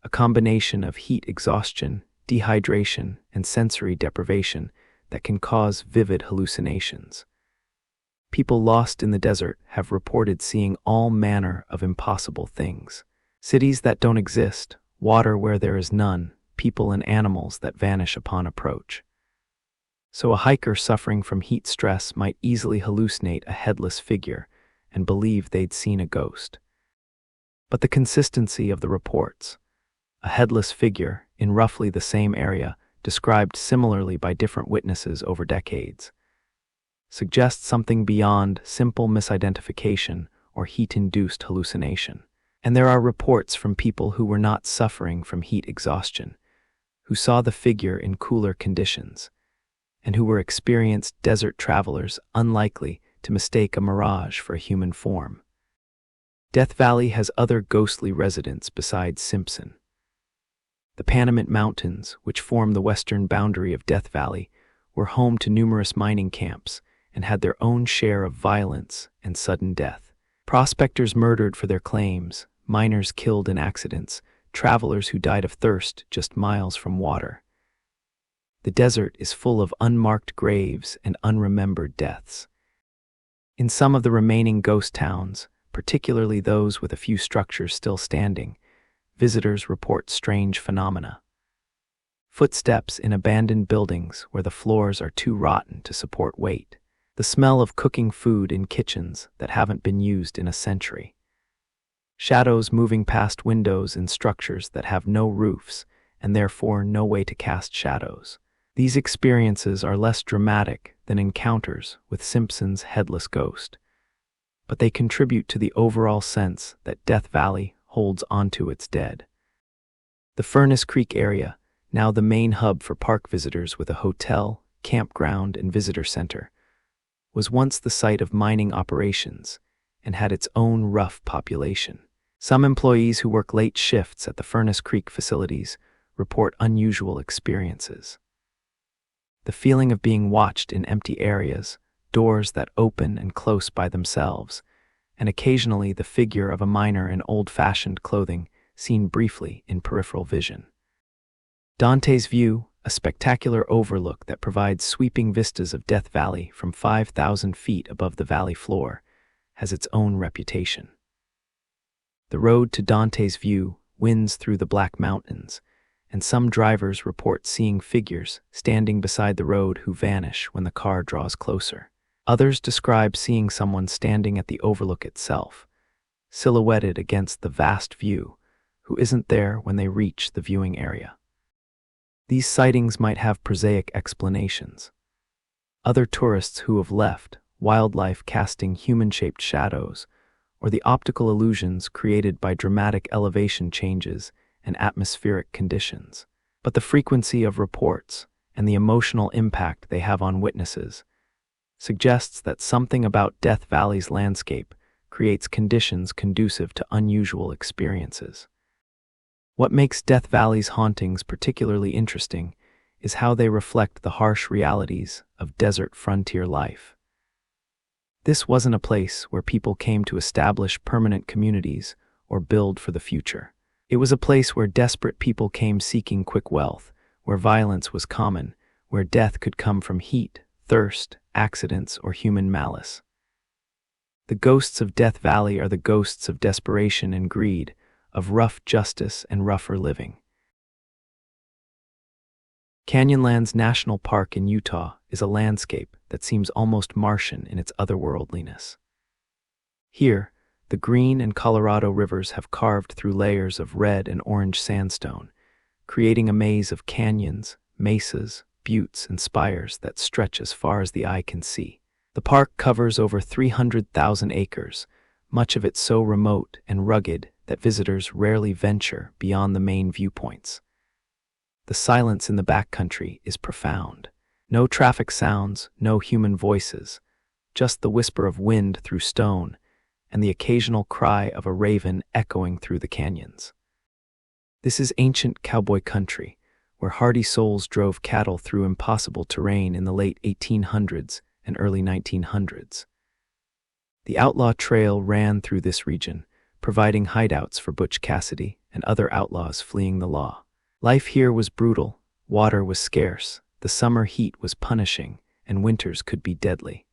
[SPEAKER 1] a combination of heat exhaustion, dehydration, and sensory deprivation that can cause vivid hallucinations. People lost in the desert have reported seeing all manner of impossible things. Cities that don't exist, water where there is none, people and animals that vanish upon approach. So a hiker suffering from heat stress might easily hallucinate a headless figure and believe they'd seen a ghost. But the consistency of the reports, a headless figure in roughly the same area, described similarly by different witnesses over decades, suggests something beyond simple misidentification or heat-induced hallucination. And there are reports from people who were not suffering from heat exhaustion, who saw the figure in cooler conditions, and who were experienced desert travelers unlikely to mistake a mirage for a human form. Death Valley has other ghostly residents besides Simpson. The Panamint Mountains, which form the western boundary of Death Valley, were home to numerous mining camps and had their own share of violence and sudden death. Prospectors murdered for their claims, miners killed in accidents, travelers who died of thirst just miles from water. The desert is full of unmarked graves and unremembered deaths. In some of the remaining ghost towns, particularly those with a few structures still standing, visitors report strange phenomena. Footsteps in abandoned buildings where the floors are too rotten to support weight. The smell of cooking food in kitchens that haven't been used in a century. Shadows moving past windows in structures that have no roofs and therefore no way to cast shadows. These experiences are less dramatic than encounters with Simpson's headless ghost, but they contribute to the overall sense that Death Valley holds onto its dead. The Furnace Creek area, now the main hub for park visitors with a hotel, campground, and visitor center, was once the site of mining operations and had its own rough population. Some employees who work late shifts at the Furnace Creek facilities report unusual experiences. The feeling of being watched in empty areas, doors that open and close by themselves, and occasionally the figure of a miner in old-fashioned clothing seen briefly in peripheral vision. Dante's View, a spectacular overlook that provides sweeping vistas of Death Valley from 5,000 feet above the valley floor, has its own reputation. The road to Dante's View winds through the Black Mountains, and some drivers report seeing figures standing beside the road who vanish when the car draws closer. Others describe seeing someone standing at the overlook itself, silhouetted against the vast view, who isn't there when they reach the viewing area. These sightings might have prosaic explanations. Other tourists who have left, wildlife casting human-shaped shadows, or the optical illusions created by dramatic elevation changes and atmospheric conditions. But the frequency of reports and the emotional impact they have on witnesses suggests that something about Death Valley's landscape creates conditions conducive to unusual experiences. What makes Death Valley's hauntings particularly interesting is how they reflect the harsh realities of desert frontier life. This wasn't a place where people came to establish permanent communities or build for the future. It was a place where desperate people came seeking quick wealth, where violence was common, where death could come from heat, thirst, accidents, or human malice. The ghosts of Death Valley are the ghosts of desperation and greed, of rough justice and rougher living. Canyonlands National Park in Utah is a landscape that seems almost Martian in its otherworldliness. Here, the Green and Colorado rivers have carved through layers of red and orange sandstone, creating a maze of canyons, mesas, buttes, and spires that stretch as far as the eye can see. The park covers over 300,000 acres, much of it so remote and rugged that visitors rarely venture beyond the main viewpoints. The silence in the backcountry is profound. No traffic sounds, no human voices, just the whisper of wind through stone and the occasional cry of a raven echoing through the canyons. This is ancient cowboy country, where hardy souls drove cattle through impossible terrain in the late 1800s and early 1900s. The Outlaw Trail ran through this region, providing hideouts for Butch Cassidy and other outlaws fleeing the law. Life here was brutal, water was scarce, the summer heat was punishing, and winters could be deadly.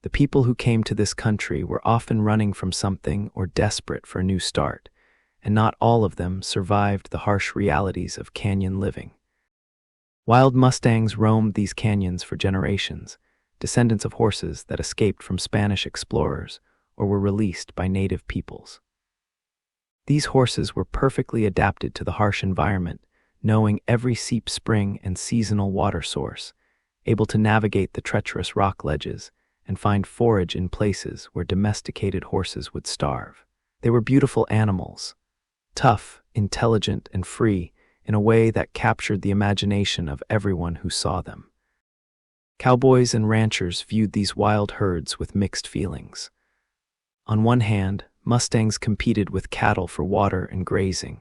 [SPEAKER 1] The people who came to this country were often running from something or desperate for a new start, and not all of them survived the harsh realities of canyon living. Wild mustangs roamed these canyons for generations, descendants of horses that escaped from Spanish explorers or were released by native peoples. These horses were perfectly adapted to the harsh environment, knowing every seep spring and seasonal water source, able to navigate the treacherous rock ledges and find forage in places where domesticated horses would starve. They were beautiful animals, tough, intelligent, and free in a way that captured the imagination of everyone who saw them. Cowboys and ranchers viewed these wild herds with mixed feelings. On one hand, mustangs competed with cattle for water and grazing.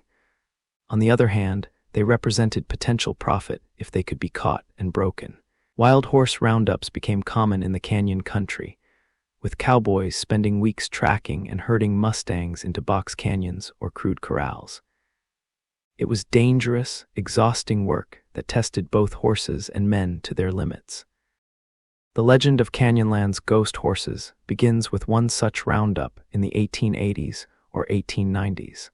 [SPEAKER 1] On the other hand, they represented potential profit if they could be caught and broken. Wild horse roundups became common in the canyon country, with cowboys spending weeks tracking and herding mustangs into box canyons or crude corrals. It was dangerous, exhausting work that tested both horses and men to their limits. The legend of Canyonlands' ghost horses begins with one such roundup in the 1880s or 1890s.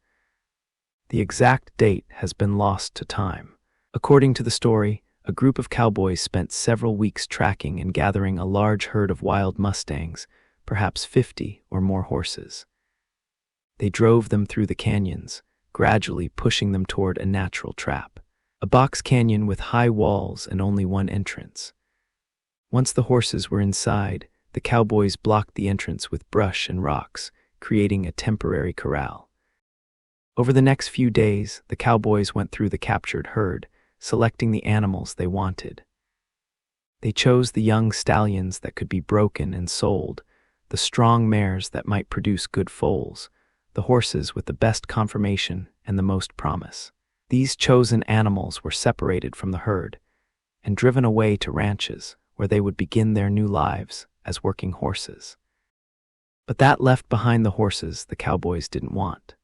[SPEAKER 1] The exact date has been lost to time. According to the story, a group of cowboys spent several weeks tracking and gathering a large herd of wild mustangs, perhaps 50 or more horses. They drove them through the canyons, gradually pushing them toward a natural trap, a box canyon with high walls and only one entrance. Once the horses were inside, the cowboys blocked the entrance with brush and rocks, creating a temporary corral. Over the next few days, the cowboys went through the captured herd, selecting the animals they wanted. They chose the young stallions that could be broken and sold, the strong mares that might produce good foals, the horses with the best conformation and the most promise. These chosen animals were separated from the herd and driven away to ranches where they would begin their new lives as working horses. But that left behind the horses the cowboys didn't want.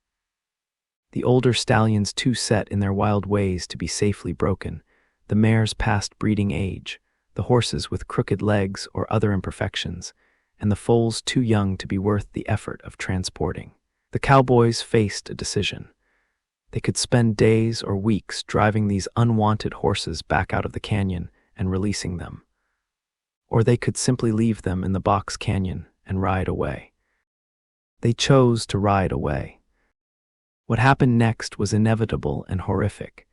[SPEAKER 1] The older stallions too set in their wild ways to be safely broken, the mares past breeding age, the horses with crooked legs or other imperfections, and the foals too young to be worth the effort of transporting. The cowboys faced a decision. They could spend days or weeks driving these unwanted horses back out of the canyon and releasing them. Or they could simply leave them in the box canyon and ride away. They chose to ride away. What happened next was inevitable and horrific.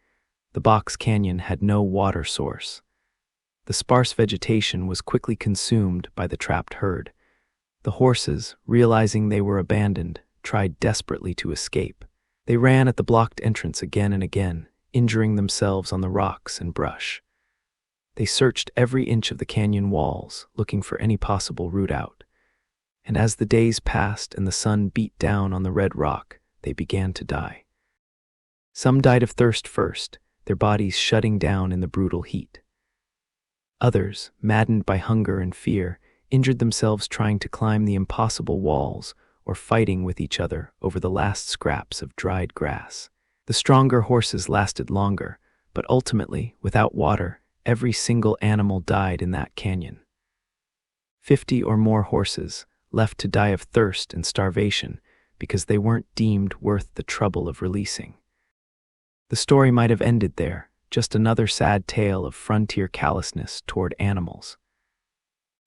[SPEAKER 1] The box canyon had no water source. The sparse vegetation was quickly consumed by the trapped herd. The horses, realizing they were abandoned, tried desperately to escape. They ran at the blocked entrance again and again, injuring themselves on the rocks and brush. They searched every inch of the canyon walls, looking for any possible route out. And as the days passed and the sun beat down on the red rock, they began to die. Some died of thirst first, their bodies shutting down in the brutal heat. Others, maddened by hunger and fear, injured themselves trying to climb the impossible walls or fighting with each other over the last scraps of dried grass. The stronger horses lasted longer, but ultimately, without water, every single animal died in that canyon. 50 or more horses, left to die of thirst and starvation because they weren't deemed worth the trouble of releasing. The story might have ended there, just another sad tale of frontier callousness toward animals.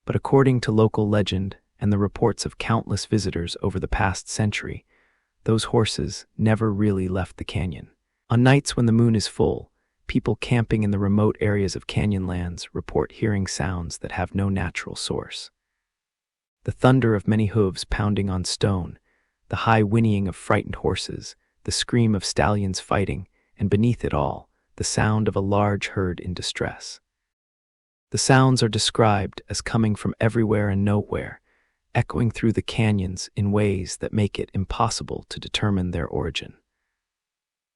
[SPEAKER 1] But according to local legend and the reports of countless visitors over the past century, those horses never really left the canyon. On nights when the moon is full, people camping in the remote areas of Canyonlands report hearing sounds that have no natural source. The thunder of many hooves pounding on stone, the high whinnying of frightened horses, the scream of stallions fighting, and beneath it all, the sound of a large herd in distress. The sounds are described as coming from everywhere and nowhere, echoing through the canyons in ways that make it impossible to determine their origin.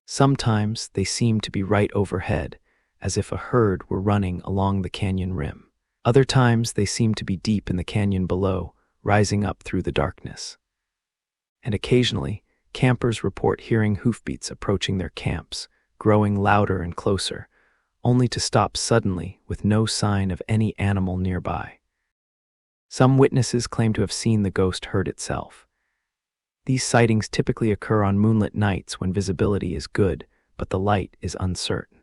[SPEAKER 1] Sometimes they seem to be right overhead, as if a herd were running along the canyon rim. Other times they seem to be deep in the canyon below, rising up through the darkness. And occasionally, campers report hearing hoofbeats approaching their camps, growing louder and closer, only to stop suddenly with no sign of any animal nearby. Some witnesses claim to have seen the ghost herd itself. These sightings typically occur on moonlit nights when visibility is good, but the light is uncertain.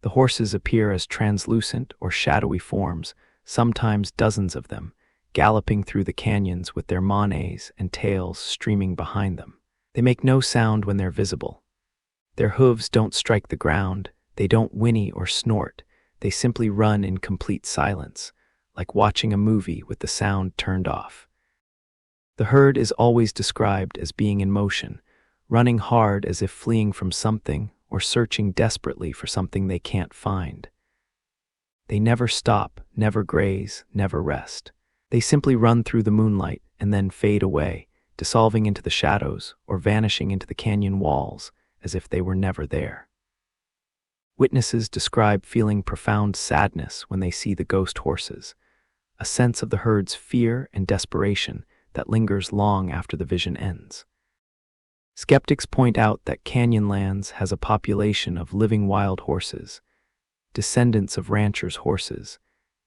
[SPEAKER 1] The horses appear as translucent or shadowy forms, sometimes dozens of them, galloping through the canyons with their manes and tails streaming behind them. They make no sound when they're visible. Their hooves don't strike the ground, they don't whinny or snort, they simply run in complete silence, like watching a movie with the sound turned off. The herd is always described as being in motion, running hard as if fleeing from something or searching desperately for something they can't find. They never stop, never graze, never rest. They simply run through the moonlight and then fade away, dissolving into the shadows or vanishing into the canyon walls as if they were never there. Witnesses describe feeling profound sadness when they see the ghost horses, a sense of the herd's fear and desperation that lingers long after the vision ends. Skeptics point out that Canyonlands has a population of living wild horses, descendants of ranchers' horses,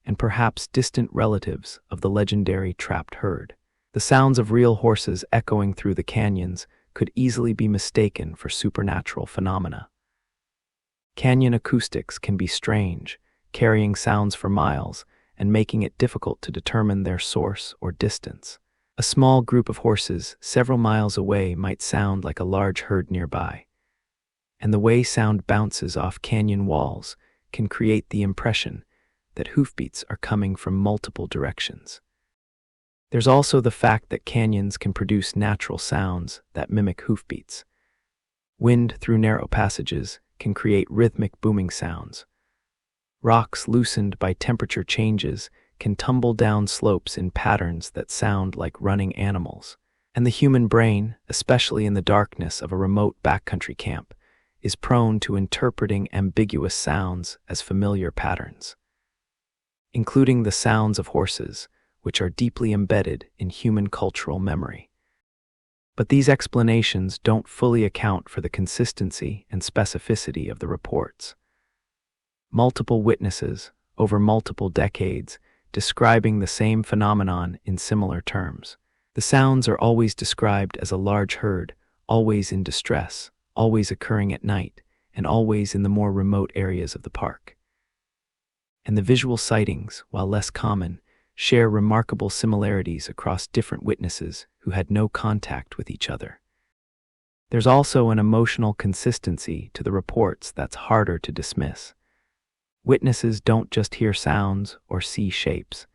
[SPEAKER 1] and perhaps distant relatives of the legendary trapped herd. The sounds of real horses echoing through the canyons could easily be mistaken for supernatural phenomena. Canyon acoustics can be strange, carrying sounds for miles and making it difficult to determine their source or distance. A small group of horses several miles away might sound like a large herd nearby, and the way sound bounces off canyon walls can create the impression that hoofbeats are coming from multiple directions. There's also the fact that canyons can produce natural sounds that mimic hoofbeats. Wind through narrow passages can create rhythmic booming sounds. Rocks loosened by temperature changes can tumble down slopes in patterns that sound like running animals. And the human brain, especially in the darkness of a remote backcountry camp, is prone to interpreting ambiguous sounds as familiar patterns, including the sounds of horses, which are deeply embedded in human cultural memory. But these explanations don't fully account for the consistency and specificity of the reports. Multiple witnesses, over multiple decades, describing the same phenomenon in similar terms. The sounds are always described as a large herd, always in distress, always occurring at night, and always in the more remote areas of the park. And the visual sightings, while less common, share remarkable similarities across different witnesses who had no contact with each other. There's also an emotional consistency to the reports that's harder to dismiss. Witnesses don't just hear sounds or see shapes.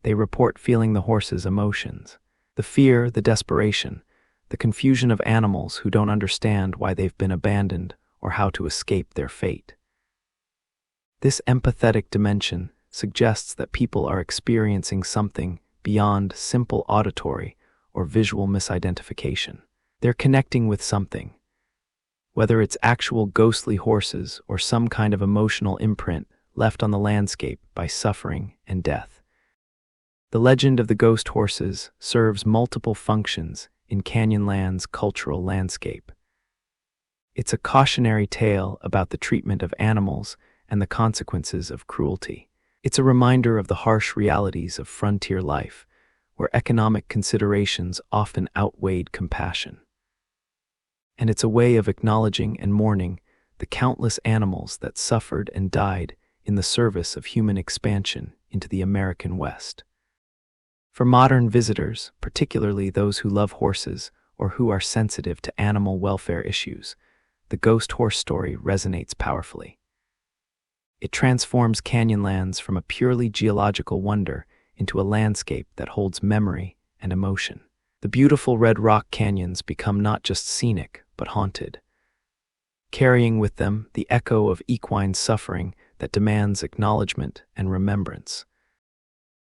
[SPEAKER 1] They report feeling the horses' emotions, the fear, the desperation, the confusion of animals who don't understand why they've been abandoned or how to escape their fate. This empathetic dimension suggests that people are experiencing something beyond simple auditory or visual misidentification. They're connecting with something, whether it's actual ghostly horses or some kind of emotional imprint left on the landscape by suffering and death. The legend of the ghost horses serves multiple functions in Canyonlands' cultural landscape. It's a cautionary tale about the treatment of animals and the consequences of cruelty. It's a reminder of the harsh realities of frontier life, where economic considerations often outweighed compassion. And it's a way of acknowledging and mourning the countless animals that suffered and died in the service of human expansion into the American West. For modern visitors, particularly those who love horses or who are sensitive to animal welfare issues, the ghost horse story resonates powerfully. It transforms Canyonlands from a purely geological wonder into a landscape that holds memory and emotion. The beautiful red rock canyons become not just scenic, but haunted, carrying with them the echo of equine suffering that demands acknowledgement and remembrance.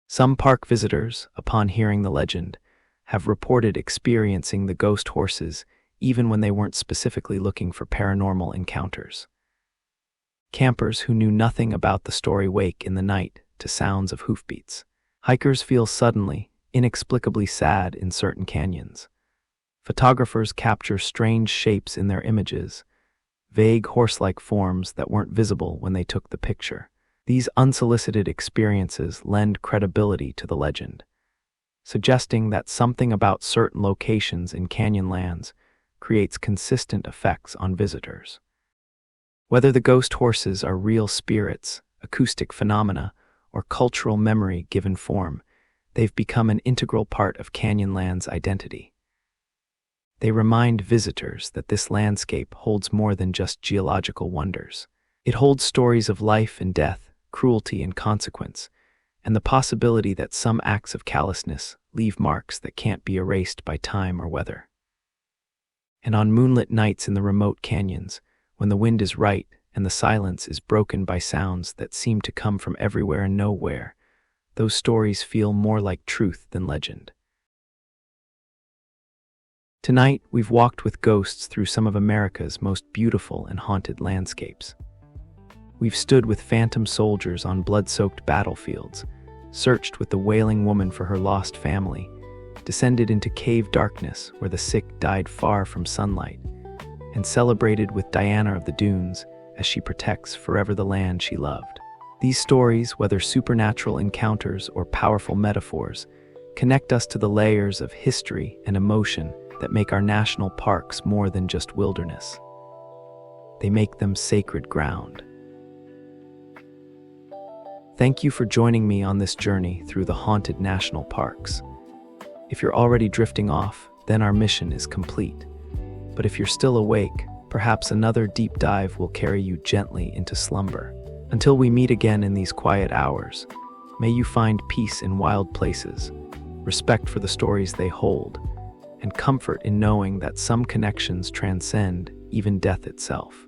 [SPEAKER 1] Some park visitors, upon hearing the legend, have reported experiencing the ghost horses even when they weren't specifically looking for paranormal encounters. Campers who knew nothing about the story wake in the night to sounds of hoofbeats. Hikers feel suddenly, inexplicably sad in certain canyons. Photographers capture strange shapes in their images, vague horse-like forms that weren't visible when they took the picture. These unsolicited experiences lend credibility to the legend, suggesting that something about certain locations in Canyonlands creates consistent effects on visitors. Whether the ghost horses are real spirits, acoustic phenomena, or cultural memory given form, they've become an integral part of Canyonlands' identity. They remind visitors that this landscape holds more than just geological wonders. It holds stories of life and death, cruelty and consequence, and the possibility that some acts of callousness leave marks that can't be erased by time or weather. And on moonlit nights in the remote canyons, when the wind is right and the silence is broken by sounds that seem to come from everywhere and nowhere, those stories feel more like truth than legend. Tonight, we've walked with ghosts through some of America's most beautiful and haunted landscapes. We've stood with phantom soldiers on blood-soaked battlefields, searched with the wailing woman for her lost family, descended into cave darkness where the sick died far from sunlight, and celebrated with Diana of the Dunes as she protects forever the land she loved. These stories, whether supernatural encounters or powerful metaphors, connect us to the layers of history and emotion that make our national parks more than just wilderness. They make them sacred ground. Thank you for joining me on this journey through the haunted national parks. If you're already drifting off, then our mission is complete. But if you're still awake, perhaps another deep dive will carry you gently into slumber. Until we meet again in these quiet hours, may you find peace in wild places, respect for the stories they hold, and comfort in knowing that some connections transcend even death itself.